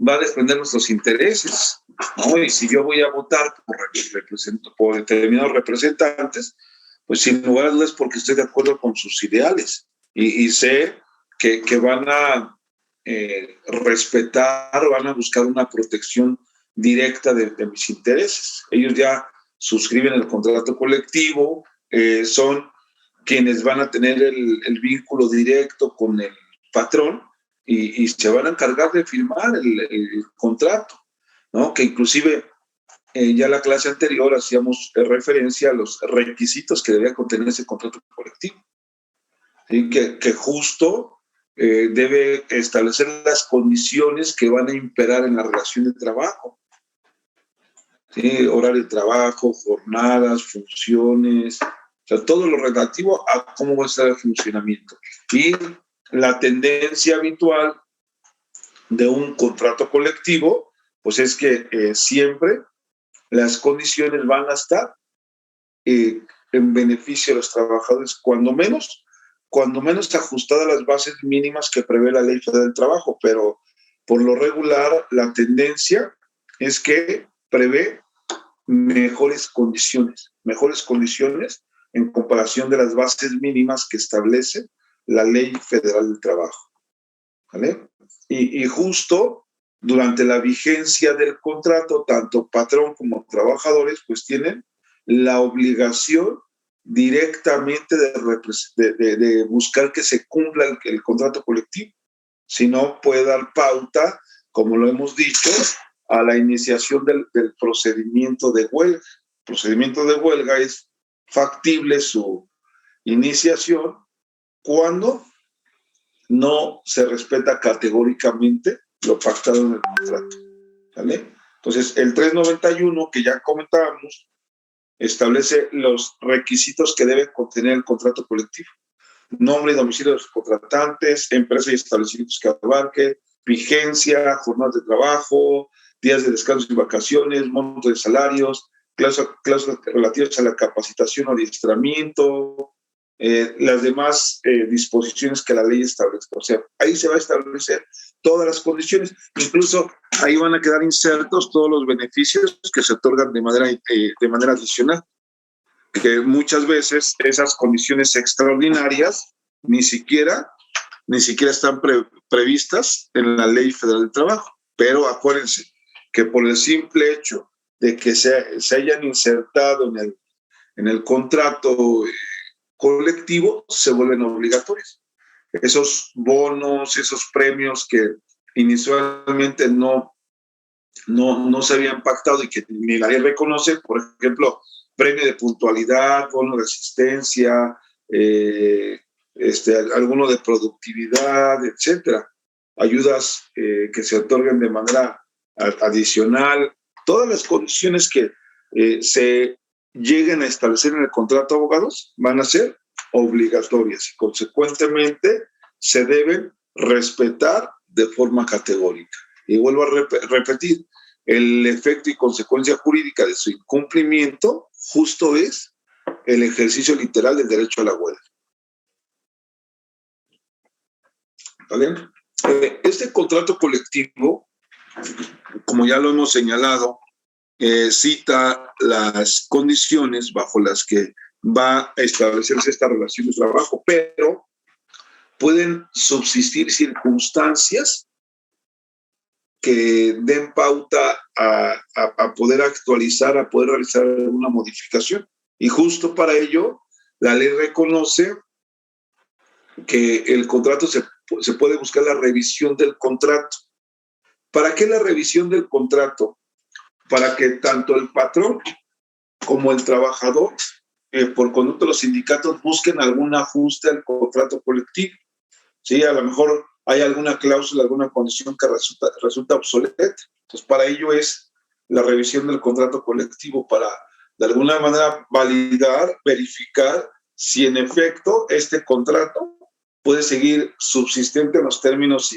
va a defender nuestros intereses, ¿no? Y si yo voy a votar por determinados representantes, pues sin lugar a dudas porque estoy de acuerdo con sus ideales y sé que van a respetar, van a buscar una protección directa de mis intereses. Ellos ya suscriben el contrato colectivo, son quienes van a tener el vínculo directo con el patrón y se van a encargar de firmar el contrato, ¿no? Que inclusive ya la clase anterior hacíamos referencia a los requisitos que debía contener ese contrato colectivo, ¿sí? Que justo debe establecer las condiciones que van a imperar en la relación de trabajo, ¿sí? Horario de trabajo, jornadas, funciones, o sea, todo lo relativo a cómo va a estar el funcionamiento. Y la tendencia habitual de un contrato colectivo, pues es que siempre las condiciones van a estar en beneficio de los trabajadores, cuando menos ajustadas a las bases mínimas que prevé la Ley Federal del Trabajo, pero por lo regular la tendencia es que prevé mejores condiciones en comparación de las bases mínimas que establece la Ley Federal del Trabajo, ¿vale? Y justo durante la vigencia del contrato, tanto patrón como trabajadores pues tienen la obligación directamente de buscar que se cumpla el contrato colectivo. Si no, puede dar pauta, como lo hemos dicho, a la iniciación del procedimiento de huelga. El procedimiento de huelga es factible su iniciación cuando no se respeta categóricamente lo pactado en el contrato, ¿vale? Entonces, el 391 que ya comentábamos establece los requisitos que debe contener el contrato colectivo: nombre y domicilio de los contratantes, empresa y establecimientos que abarque, vigencia, jornadas de trabajo, días de descanso y vacaciones, monto de salarios, cláusulas relativas a la capacitación o adiestramiento, las demás disposiciones que la ley establezca. O sea, ahí se va a establecer todas las condiciones, incluso ahí van a quedar insertos todos los beneficios que se otorgan de manera adicional, que muchas veces esas condiciones extraordinarias ni siquiera están previstas en la Ley Federal del Trabajo. Pero acuérdense que por el simple hecho de que se hayan insertado en el contrato colectivo, se vuelven obligatorios. Esos bonos, esos premios que inicialmente no se habían pactado y que ni la ley reconoce, por ejemplo, premio de puntualidad, bono de asistencia, alguno de productividad, etcétera, ayudas que se otorguen de manera adicional, todas las condiciones que se lleguen a establecer en el contrato de abogados van a ser obligatorias y consecuentemente se deben respetar de forma categórica. Y vuelvo a repetir, el efecto y consecuencia jurídica de su incumplimiento justo es el ejercicio literal del derecho a la huelga. ¿Vale? Este contrato colectivo, como ya lo hemos señalado, cita las condiciones bajo las que va a establecerse esta relación de trabajo, pero pueden subsistir circunstancias que den pauta a poder actualizar, a poder realizar una modificación. Y justo para ello, la ley reconoce que el contrato se puede buscar la revisión del contrato. ¿Para qué la revisión del contrato? Para que tanto el patrón como el trabajador, por conducta de los sindicatos, busquen algún ajuste al contrato colectivo. ¿Sí? A lo mejor hay alguna cláusula, alguna condición que resulta obsoleta. Entonces, para ello es la revisión del contrato colectivo, para de alguna manera validar, verificar si en efecto este contrato puede seguir subsistente en los términos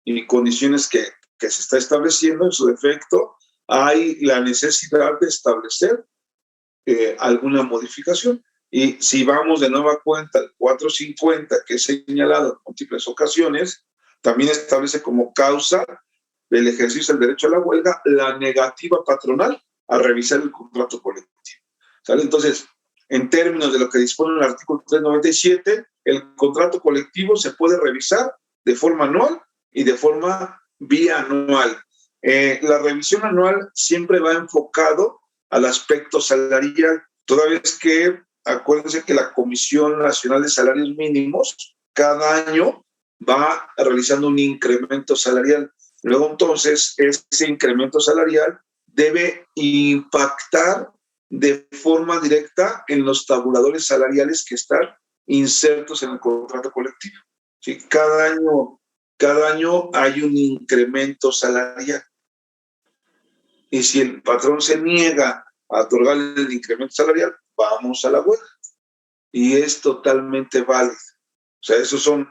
y condiciones que se está estableciendo. En su defecto, hay la necesidad de establecer alguna modificación. Y si vamos de nueva cuenta al 450, que es señalado en múltiples ocasiones, también establece como causa del ejercicio del derecho a la huelga la negativa patronal a revisar el contrato colectivo. ¿Sale? Entonces, en términos de lo que dispone el artículo 397, el contrato colectivo se puede revisar de forma anual y de forma bianual. La revisión anual siempre va enfocado al aspecto salarial, toda vez que acuérdense que la Comisión Nacional de Salarios Mínimos cada año va realizando un incremento salarial. Luego, entonces, ese incremento salarial debe impactar de forma directa en los tabuladores salariales que están insertos en el contrato colectivo. ¿Sí? Cada año hay un incremento salarial. Y si el patrón se niega a otorgarle el incremento salarial, vamos a la huelga. Y es totalmente válido. O sea, esos son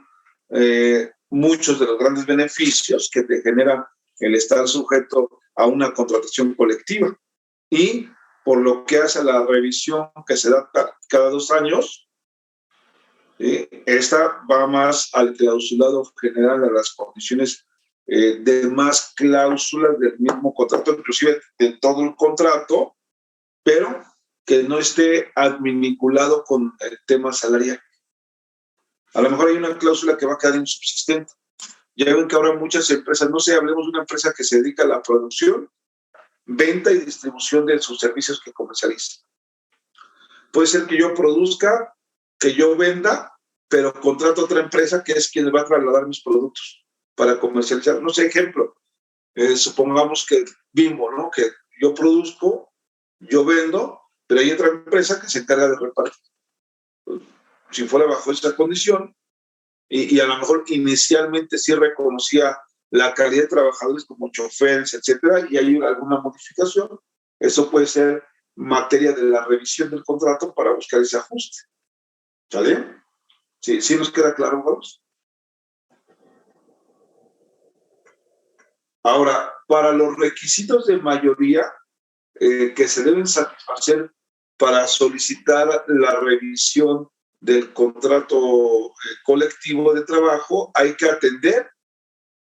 muchos de los grandes beneficios que te generan el estar sujeto a una contratación colectiva. Y por lo que hace a la revisión que se da cada 2 años, esta va más al clausulado general, a las condiciones de más cláusulas del mismo contrato, inclusive de todo el contrato, pero que no esté advinculado con el tema salarial. A lo mejor hay una cláusula que va a quedar insubsistente. Ya ven que ahora muchas empresas, no sé, hablemos de una empresa que se dedica a la producción, venta y distribución de sus servicios que comercializa. Puede ser que yo produzca, que yo venda, pero contrato a otra empresa que es quien va a trasladar mis productos para comercializar. No sé, ejemplo, supongamos que Bimbo, ¿no? Que yo produzco, yo vendo, pero hay otra empresa que se encarga de repartir. Si fuera bajo esa condición, y a lo mejor inicialmente sí reconocía la calidad de trabajadores como choferes, etcétera, y hay alguna modificación, eso puede ser materia de la revisión del contrato para buscar ese ajuste. ¿Sale? ¿Sí, sí nos queda claro, vamos? Ahora, para los requisitos de mayoría que se deben satisfacer para solicitar la revisión del contrato colectivo de trabajo, hay que atender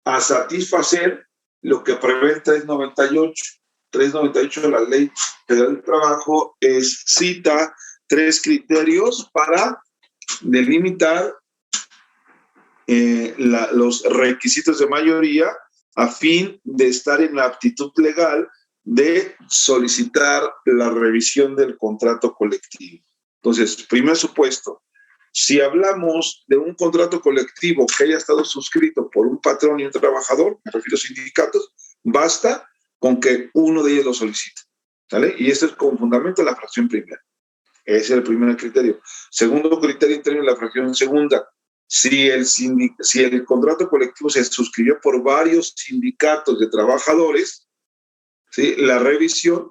a satisfacer lo que prevé el 398. 398 de la Ley Federal del Trabajo cita 3 criterios para delimitar los requisitos de mayoría a fin de estar en la aptitud legal de solicitar la revisión del contrato colectivo. Entonces, primer supuesto, si hablamos de un contrato colectivo que haya estado suscrito por un patrón y un trabajador, me refiero a sindicatos, basta con que uno de ellos lo solicite, ¿sale? Y esto es con fundamento de la fracción primera. Ese es el primer criterio. Segundo criterio en términos de la fracción segunda, si el contrato colectivo se suscribió por varios sindicatos de trabajadores, ¿sí? La revisión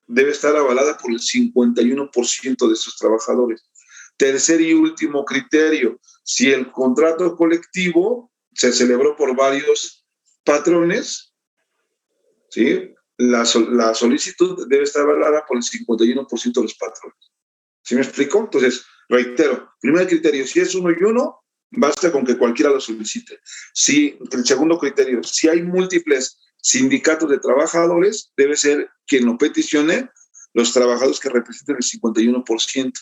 debe estar avalada por el 51% de esos trabajadores. Tercer y último criterio, si el contrato colectivo se celebró por varios patrones, ¿sí? La solicitud debe estar avalada por el 51% de los patrones. ¿Sí me explico? Entonces, reitero, primer criterio, si es uno y uno, basta con que cualquiera lo solicite. El segundo criterio, si hay múltiples sindicatos de trabajadores, debe ser quien lo peticione, los trabajadores que representen el 51%.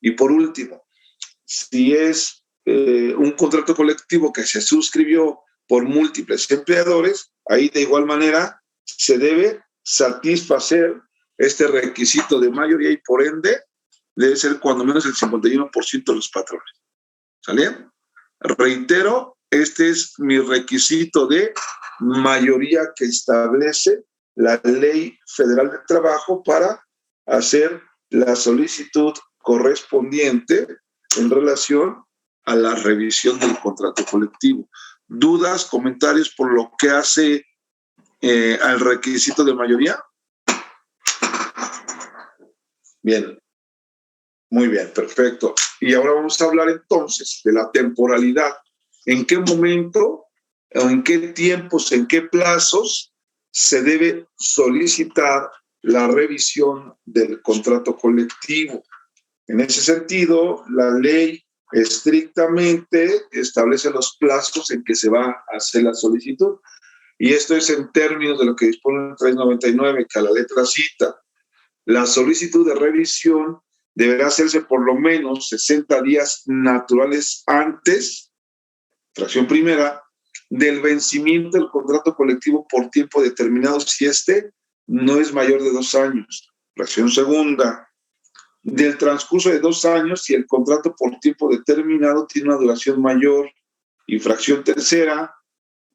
Y por último, si es un contrato colectivo que se suscribió por múltiples empleadores, ahí de igual manera se debe satisfacer este requisito de mayoría y por ende debe ser cuando menos el 51% de los patrones. ¿Sale? Reitero, este es mi requisito de mayoría que establece la Ley Federal del Trabajo para hacer la solicitud correspondiente en relación a la revisión del contrato colectivo. ¿Dudas, comentarios por lo que hace al requisito de mayoría? Bien. Muy bien, perfecto. Y ahora vamos a hablar entonces de la temporalidad. ¿En qué momento, o en qué tiempos, en qué plazos se debe solicitar la revisión del contrato colectivo? En ese sentido, la ley estrictamente establece los plazos en que se va a hacer la solicitud. Y esto es en términos de lo que dispone el 399, que a la letra cita. La solicitud de revisión deberá hacerse por lo menos 60 días naturales antes, fracción primera, del vencimiento del contrato colectivo por tiempo determinado si este no es mayor de 2 años. Fracción segunda, del transcurso de 2 años si el contrato por tiempo determinado tiene una duración mayor. Y fracción tercera,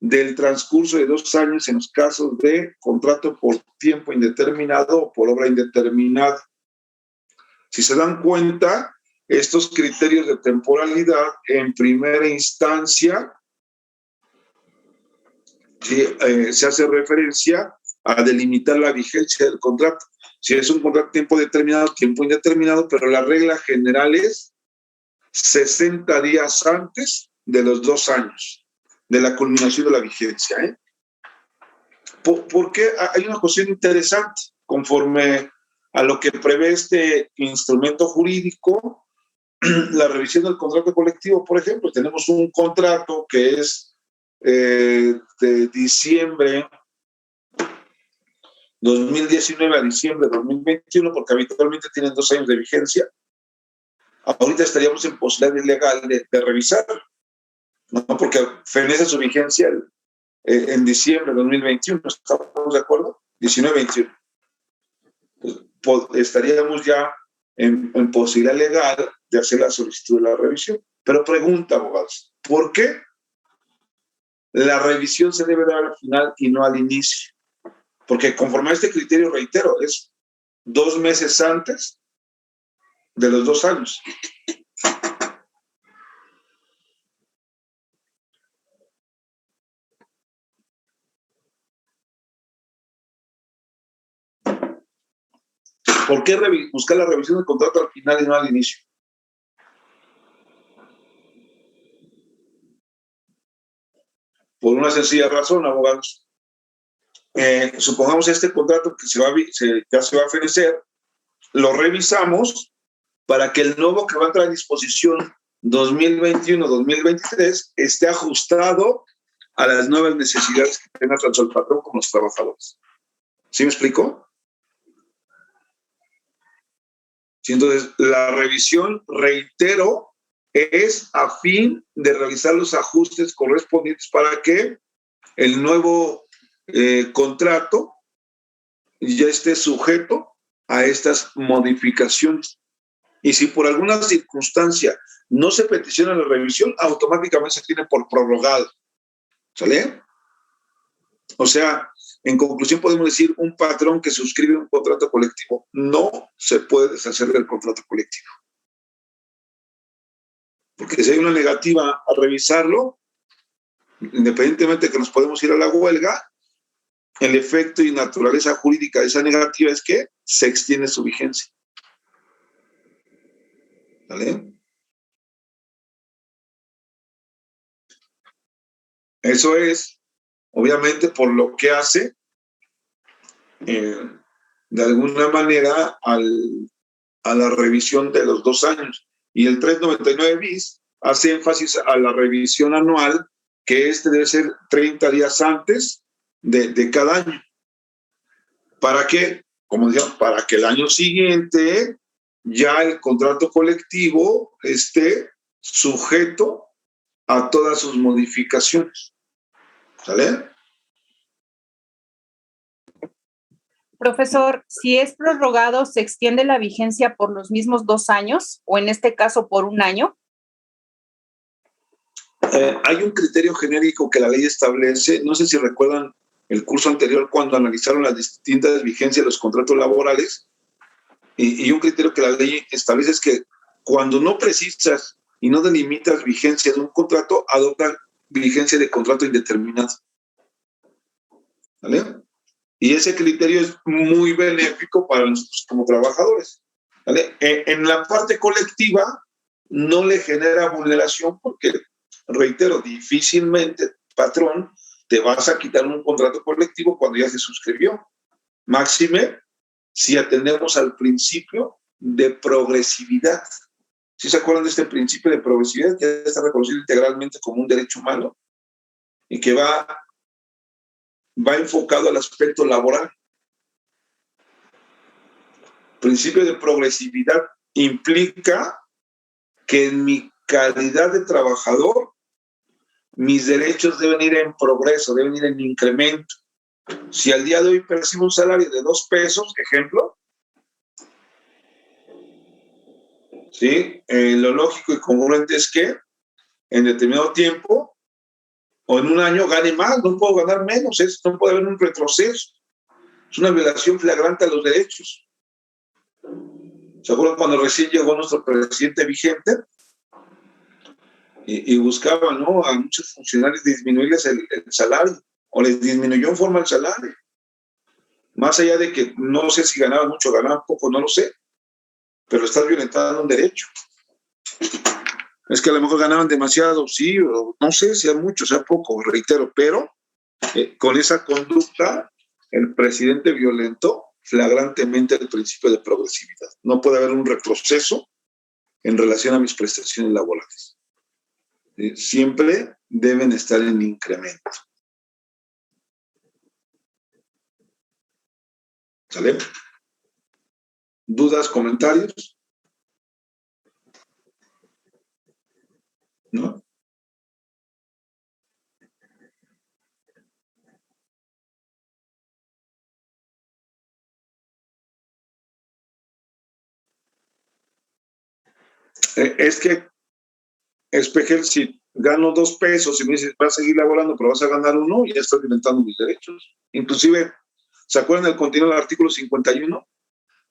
del transcurso de 2 años en los casos de contrato por tiempo indeterminado o por obra indeterminada. Si se dan cuenta, estos criterios de temporalidad en primera instancia se hace referencia a delimitar la vigencia del contrato. Si es un contrato tiempo determinado, tiempo indeterminado, pero la regla general es 60 días antes de los 2 años de la culminación de la vigencia. Porque hay una cuestión interesante conforme a lo que prevé este instrumento jurídico. La revisión del contrato colectivo, por ejemplo, tenemos un contrato que es de diciembre 2019 a diciembre de 2021, porque habitualmente tienen 2 años de vigencia. Ahorita estaríamos en posibilidad legal de revisar, ¿no? Porque fenece su vigencia en diciembre de 2021, ¿estamos de acuerdo? 19-21. Pues, estaríamos ya en posibilidad legal de hacer la solicitud de la revisión. Pero pregunta, abogados, ¿por qué la revisión se debe dar al final y no al inicio? Porque conforme a este criterio, reitero, es 2 meses antes de los 2 años. ¿Por qué buscar la revisión del contrato al final y no al inicio? Por una sencilla razón, abogados. Supongamos este contrato que ya se va a ofrecer, lo revisamos para que el nuevo que va a entrar a disposición 2021-2023 esté ajustado a las nuevas necesidades que tenga tanto el patrón como los trabajadores. ¿Sí me explico? Sí, entonces, la revisión, reitero, es a fin de realizar los ajustes correspondientes para que el nuevo contrato ya esté sujeto a estas modificaciones. Y si por alguna circunstancia no se peticiona la revisión, automáticamente se tiene por prorrogado. ¿Sale? O sea, en conclusión podemos decir, un patrón que suscribe un contrato colectivo no se puede deshacer del contrato colectivo. Porque si hay una negativa a revisarlo, independientemente de que nos podemos ir a la huelga, el efecto y naturaleza jurídica de esa negativa es que se extiende su vigencia. ¿Vale? Eso es, obviamente, por lo que hace, de alguna manera, a la revisión de los 2 años. Y el 399 bis hace énfasis a la revisión anual, que debe ser 30 días antes de cada año. ¿Para qué? Como decíamos, para que el año siguiente ya el contrato colectivo esté sujeto a todas sus modificaciones. ¿Sale? Profesor, si es prorrogado, ¿se extiende la vigencia por los mismos 2 años o en este caso por 1 año? Hay un criterio genérico que la ley establece, no sé si recuerdan el curso anterior cuando analizaron las distintas vigencias de los contratos laborales, y un criterio que la ley establece es que cuando no precisas y no delimitas vigencia de un contrato, adoptan vigencia de contrato indeterminado. ¿Vale? Y ese criterio es muy benéfico para nosotros como trabajadores. ¿Vale? En la parte colectiva no le genera vulneración porque, reitero, difícilmente, patrón, te vas a quitar un contrato colectivo cuando ya se suscribió. Máxime, si atendemos al principio de progresividad. ¿Sí se acuerdan de este principio de progresividad que ya está reconocido integralmente como un derecho humano y que va enfocado al aspecto laboral? Principio de progresividad implica que en mi calidad de trabajador, mis derechos deben ir en progreso, deben ir en incremento. Si al día de hoy percibo un salario de 2 pesos, ejemplo, ¿sí? Lo lógico y congruente es que en determinado tiempo o en un año gane más, no puedo ganar menos, no puede haber un retroceso. Es una violación flagrante a los derechos. ¿Se acuerdan cuando recién llegó nuestro presidente vigente? Y buscaba, ¿no?, a muchos funcionarios disminuirles el salario, o les disminuyó en forma el salario. Más allá de que no sé si ganaban mucho o ganaban poco, no lo sé, pero estás violentando un derecho. Es que a lo mejor ganaban demasiado, sí, o no sé, sea mucho, sea poco, reitero, pero con esa conducta el presidente violentó flagrantemente el principio de progresividad. No puede haber un retroceso en relación a mis prestaciones laborales. Siempre deben estar en incremento. ¿Sale? ¿Dudas, comentarios? ¿No? Es que, Espejel, si gano 2 pesos y me dices, vas a seguir laborando, pero vas a ganar 1, ya estás violentando mis derechos. Inclusive, ¿se acuerdan del contenido del artículo 51?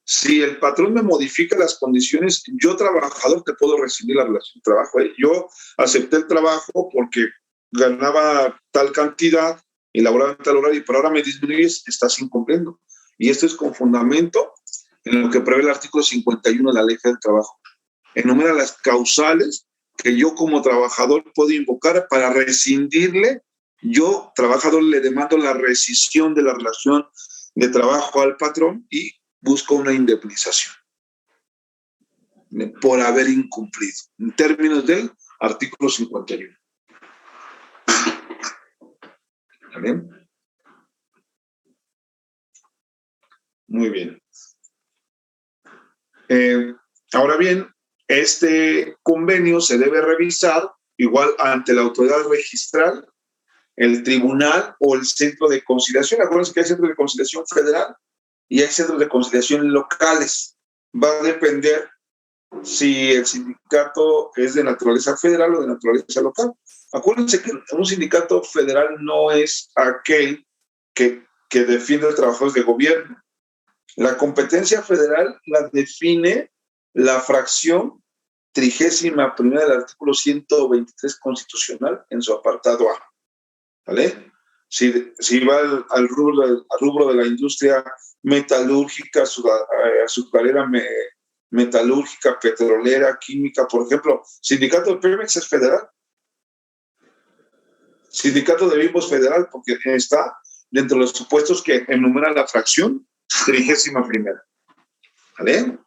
Si el patrón me modifica las condiciones, yo, trabajador, te puedo rescindir la relación de trabajo. Yo acepté el trabajo porque ganaba tal cantidad y laboraba en tal horario, pero ahora me disminuyes, estás incumpliendo. Y esto es con fundamento en lo que prevé el artículo 51 de la Ley del Trabajo. Enumera las causales que yo como trabajador puedo invocar para rescindirle. Yo, trabajador, le demando la rescisión de la relación de trabajo al patrón y busco una indemnización por haber incumplido, en términos del artículo 51. ¿Bien? Muy bien. Ahora bien, este convenio se debe revisar igual ante la autoridad registral, el tribunal o el centro de conciliación. Acuérdense que hay centros de conciliación federal y hay centros de conciliación locales. Va a depender si el sindicato es de naturaleza federal o de naturaleza local. Acuérdense que un sindicato federal no es aquel que defiende a los trabajadores de gobierno. La competencia federal la define la fracción 31ª del artículo 123 constitucional en su apartado A. ¿Vale? Si va al rubro de la industria metalúrgica, azucarera, metalúrgica, petrolera, química, por ejemplo, sindicato de Pemex es federal. Sindicato de Bimbo es federal porque está dentro de los supuestos que enumera la fracción 31ª. ¿Vale?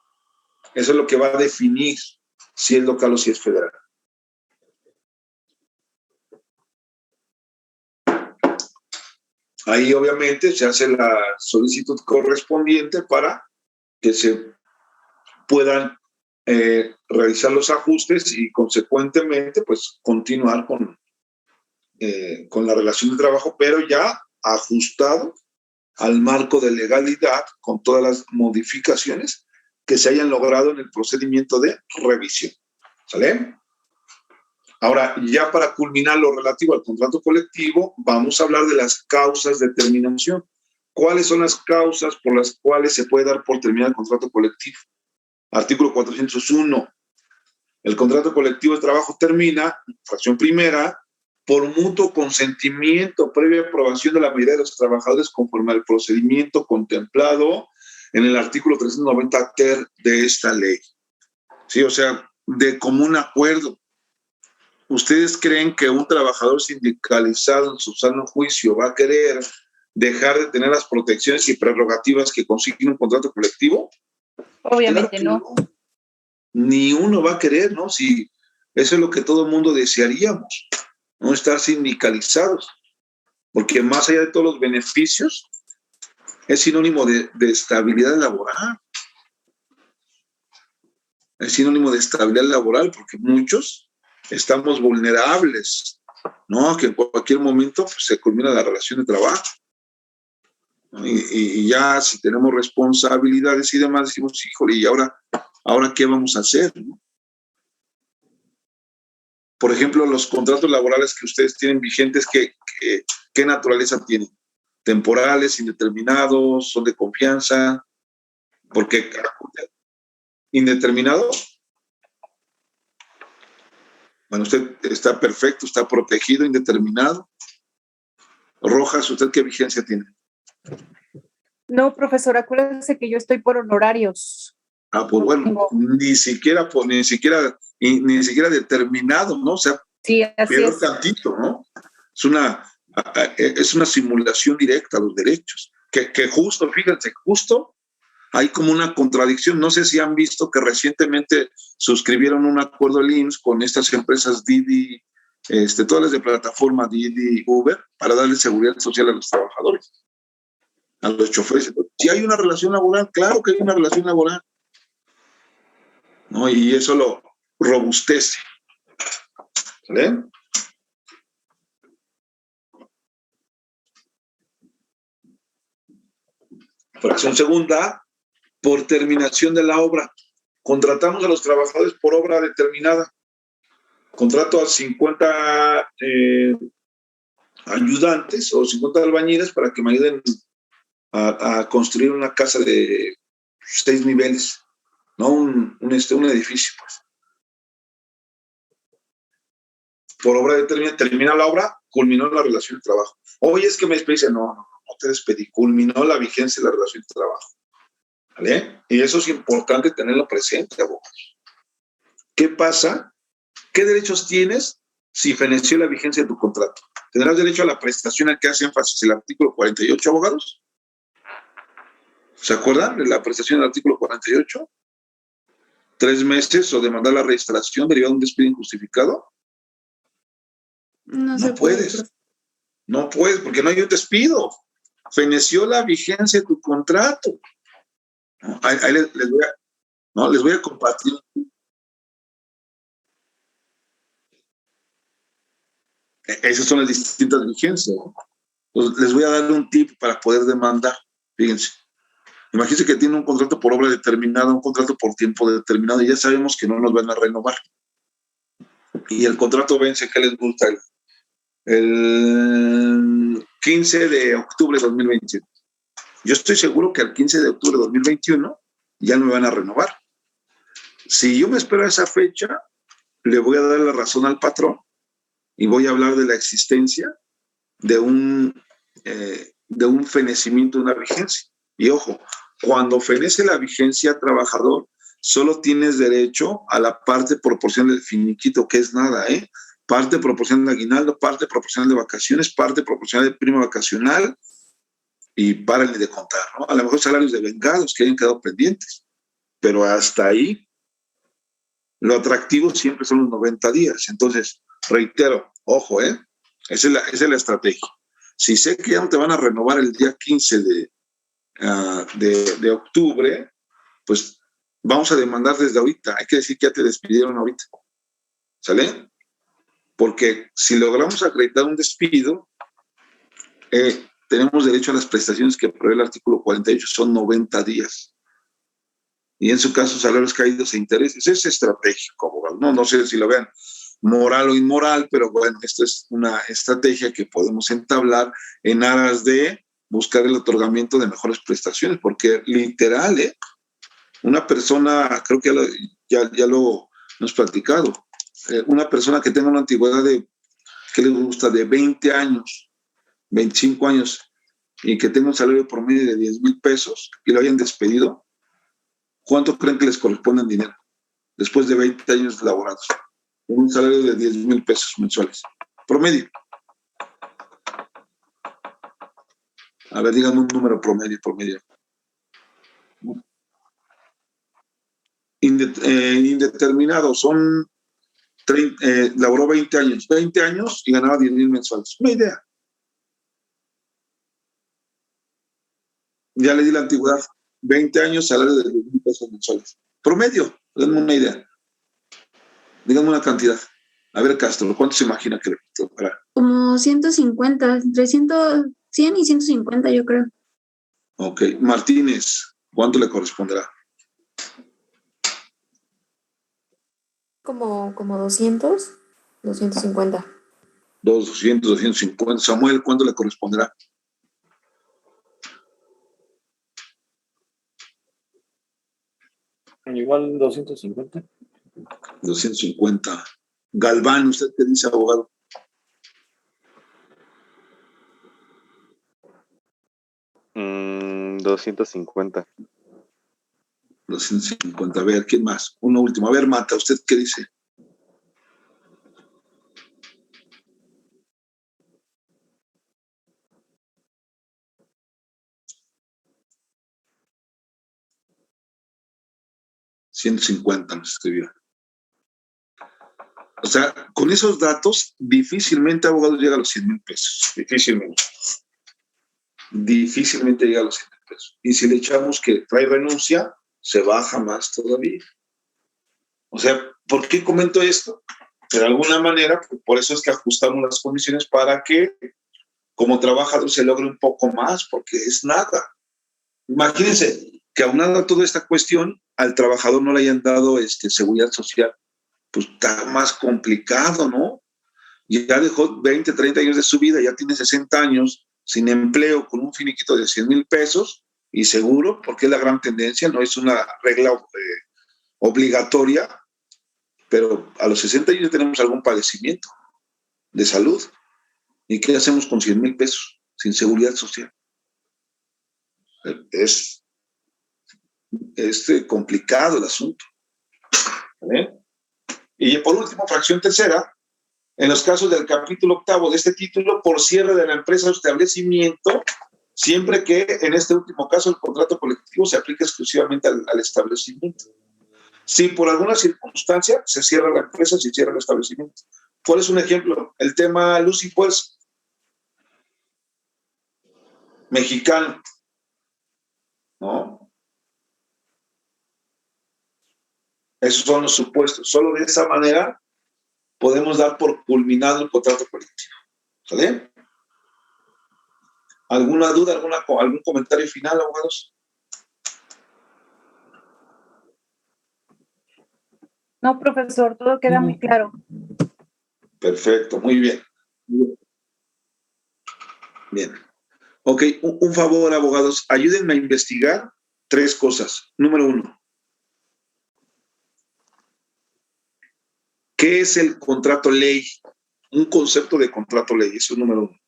Eso es lo que va a definir si es local o si es federal. Ahí obviamente se hace la solicitud correspondiente para que se puedan realizar los ajustes y consecuentemente pues continuar con la relación de trabajo, pero ya ajustado al marco de legalidad con todas las modificaciones que se hayan logrado en el procedimiento de revisión. ¿Sale? Ahora, ya para culminar lo relativo al contrato colectivo, vamos a hablar de las causas de terminación. ¿Cuáles son las causas por las cuales se puede dar por terminado el contrato colectivo? Artículo 401. El contrato colectivo de trabajo termina, fracción primera, por mutuo consentimiento previa aprobación de la mayoría de los trabajadores conforme al procedimiento contemplado en el artículo 390 ter de esta ley. Sí, o sea, de común acuerdo. ¿Ustedes creen que un trabajador sindicalizado en su sano juicio va a querer dejar de tener las protecciones y prerrogativas que consigue un contrato colectivo? Obviamente Claro no. Ni uno va a querer, ¿no? Si eso es lo que todo el mundo desearíamos, no estar sindicalizados, porque más allá de todos los beneficios, es sinónimo de estabilidad laboral. Es sinónimo de estabilidad laboral, porque muchos estamos vulnerables, ¿no? Que en cualquier momento pues, se culmina la relación de trabajo. ¿No? Y ya si tenemos responsabilidades y demás, decimos, híjole, ¿y ahora qué vamos a hacer? ¿No? Por ejemplo, los contratos laborales que ustedes tienen vigentes, ¿qué naturaleza tienen? ¿Temporales, indeterminados, son de confianza? Porque indeterminado, bueno, usted está perfecto, está protegido, indeterminado. Rojas, ¿usted qué vigencia tiene? No, profesor, acuérdese que yo estoy por honorarios. Ah, pues bueno, ni siquiera determinado, ¿no? O sea, sí, así peor es. tantito, ¿no? Es una simulación directa a los derechos. Que justo, fíjense, justo hay como una contradicción. No sé si han visto que recientemente suscribieron un acuerdo del IMSS con estas empresas Didi, todas las de plataforma Didi, Uber, para darle seguridad social a los trabajadores, a los choferes. Si hay una relación laboral, claro que hay una relación laboral, ¿no? Y eso lo robustece. ¿Vale? Fracción segunda, por terminación de la obra. Contratamos a los trabajadores por obra determinada. Contrato a 50 ayudantes o 50 albañiles para que me ayuden a construir una casa de 6 niveles, ¿no? Un edificio, pues. Por obra determinada, termina la obra, culminó la relación de trabajo. Hoy es que me despedí, no te despedí, culminó la vigencia de la relación de trabajo. ¿Vale? Y eso es importante tenerlo presente, abogados. ¿Qué pasa? ¿Qué derechos tienes si feneció la vigencia de tu contrato? ¿Tendrás derecho a la prestación al que hace énfasis el artículo 48, abogados? ¿Se acuerdan de la prestación del artículo 48? 3 meses o demandar la registración derivada de un despido injustificado. No puedes. No puedes porque no hay un despido. Feneció la vigencia de tu contrato. Ahí les voy a compartir. Esas son las distintas vigencias, ¿no? Entonces, les voy a dar un tip para poder demandar. Fíjense. Imagínense que tiene un contrato por obra determinada, un contrato por tiempo determinado, y ya sabemos que no nos van a renovar. Y el contrato vence, ¿qué les gusta? El 15 de octubre de 2021. Yo estoy seguro que al 15 de octubre de 2021 ya no me van a renovar. Si yo me espero a esa fecha, le voy a dar la razón al patrón y voy a hablar de la existencia de un fenecimiento de una vigencia. Y ojo, cuando fenece la vigencia, trabajador, solo tienes derecho a la parte proporcional del finiquito, que es nada, ¿eh? Parte proporcional de aguinaldo, parte proporcional de vacaciones, parte proporcional de prima vacacional, y párenle de contar, ¿no? A lo mejor salarios de vengados que hayan quedado pendientes, pero hasta ahí lo atractivo siempre son los 90 días. Entonces, reitero, ojo, esa es la estrategia. Si sé que ya no te van a renovar el día 15 de octubre, pues vamos a demandar desde ahorita. Hay que decir que ya te despidieron ahorita. ¿Sale? Porque si logramos acreditar un despido, tenemos derecho a las prestaciones que prevé el artículo 48, son 90 días. Y en su caso, salarios caídos e intereses. Es estratégico, abogado. No sé si lo vean moral o inmoral, pero bueno, esta es una estrategia que podemos entablar en aras de buscar el otorgamiento de mejores prestaciones, porque literal, una persona, creo que ya lo hemos platicado, una persona que tenga una antigüedad de, ¿qué le gusta? De 20 años, 25 años, y que tenga un salario promedio de 10,000 pesos y lo hayan despedido, ¿cuánto creen que les corresponde en dinero después de 20 años laborados? Un salario de 10,000 pesos mensuales. Promedio. A ver, díganme un número promedio. Indeterminado, son laboró 20 años y ganaba 10,000 mensuales. Una idea. Ya le di la antigüedad. 20 años, salario de 10,000 pesos mensuales. Promedio, denme una idea. Díganme una cantidad. A ver, Castro, ¿cuánto se imagina que le tocará? Como 150, entre 100 y 150, yo creo. Ok. Martínez, ¿cuánto le corresponderá? Como 200, 250. 200, 250. Samuel, ¿cuánto le corresponderá? Igual 250. 250. Galván, ¿usted qué dice, abogado? Mm, 250. 250. A ver, ¿quién más? Uno último. A ver, Mata, ¿usted qué dice? $150 nos escribió. O sea, con esos datos, difícilmente abogado llega a los 100,000 pesos. Difícilmente llega a los 100,000 pesos. Y si le echamos que trae renuncia, se baja más todavía. O sea, ¿por qué comento esto? De alguna manera, por eso es que ajustamos las condiciones para que como trabajador se logre un poco más, porque es nada. Imagínense que aunado a toda esta cuestión, al trabajador no le hayan dado seguridad social. Pues está más complicado, ¿no? Ya dejó 20, 30 años de su vida, ya tiene 60 años sin empleo, con un finiquito de 100,000 pesos, y seguro, porque es la gran tendencia, no es una regla obligatoria, pero a los 60 años tenemos algún padecimiento de salud. ¿Y qué hacemos con 100,000 pesos sin seguridad social? Es complicado el asunto. ¿Vale? Y por último, fracción tercera, en los casos del capítulo 8 de este título, por cierre de la empresa o establecimiento, siempre que en este último caso el contrato colectivo se aplica exclusivamente al establecimiento. Si por alguna circunstancia se cierra la empresa, se cierra el establecimiento. ¿Cuál es un ejemplo? El tema Lucy Pues, mexicano, ¿no? Esos son los supuestos. Solo de esa manera podemos dar por culminado el contrato colectivo. ¿Sale? ¿Alguna duda, algún comentario final, abogados? No, profesor, todo queda muy claro. Perfecto, muy bien. Bien. Ok, un favor, abogados, ayúdenme a investigar 3 cosas. Número 1. ¿Qué es el contrato ley? Un concepto de contrato ley, eso es número 1.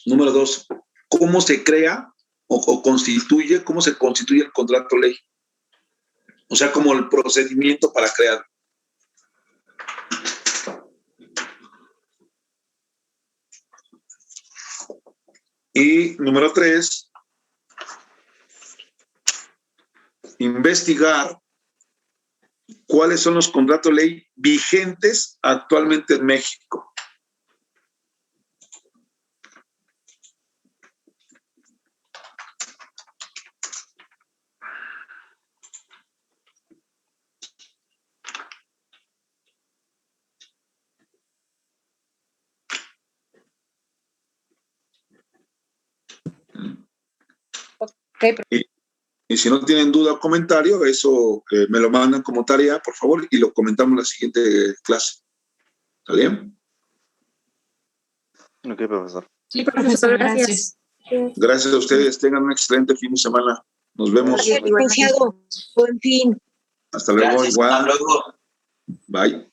Número 2, ¿cómo se crea cómo se constituye el contrato ley? O sea, como el procedimiento para crear. Y número 3, investigar cuáles son los contratos ley vigentes actualmente en México. Y si no tienen duda o comentario, eso me lo mandan como tarea, por favor, y lo comentamos en la siguiente clase. ¿Está bien? Ok, profesor. Sí, profesor, gracias. Gracias a ustedes. Tengan un excelente fin de semana. Nos vemos. Gracias, licenciado. Buen fin. Hasta luego. Gracias, Igual. hasta luego. Bye.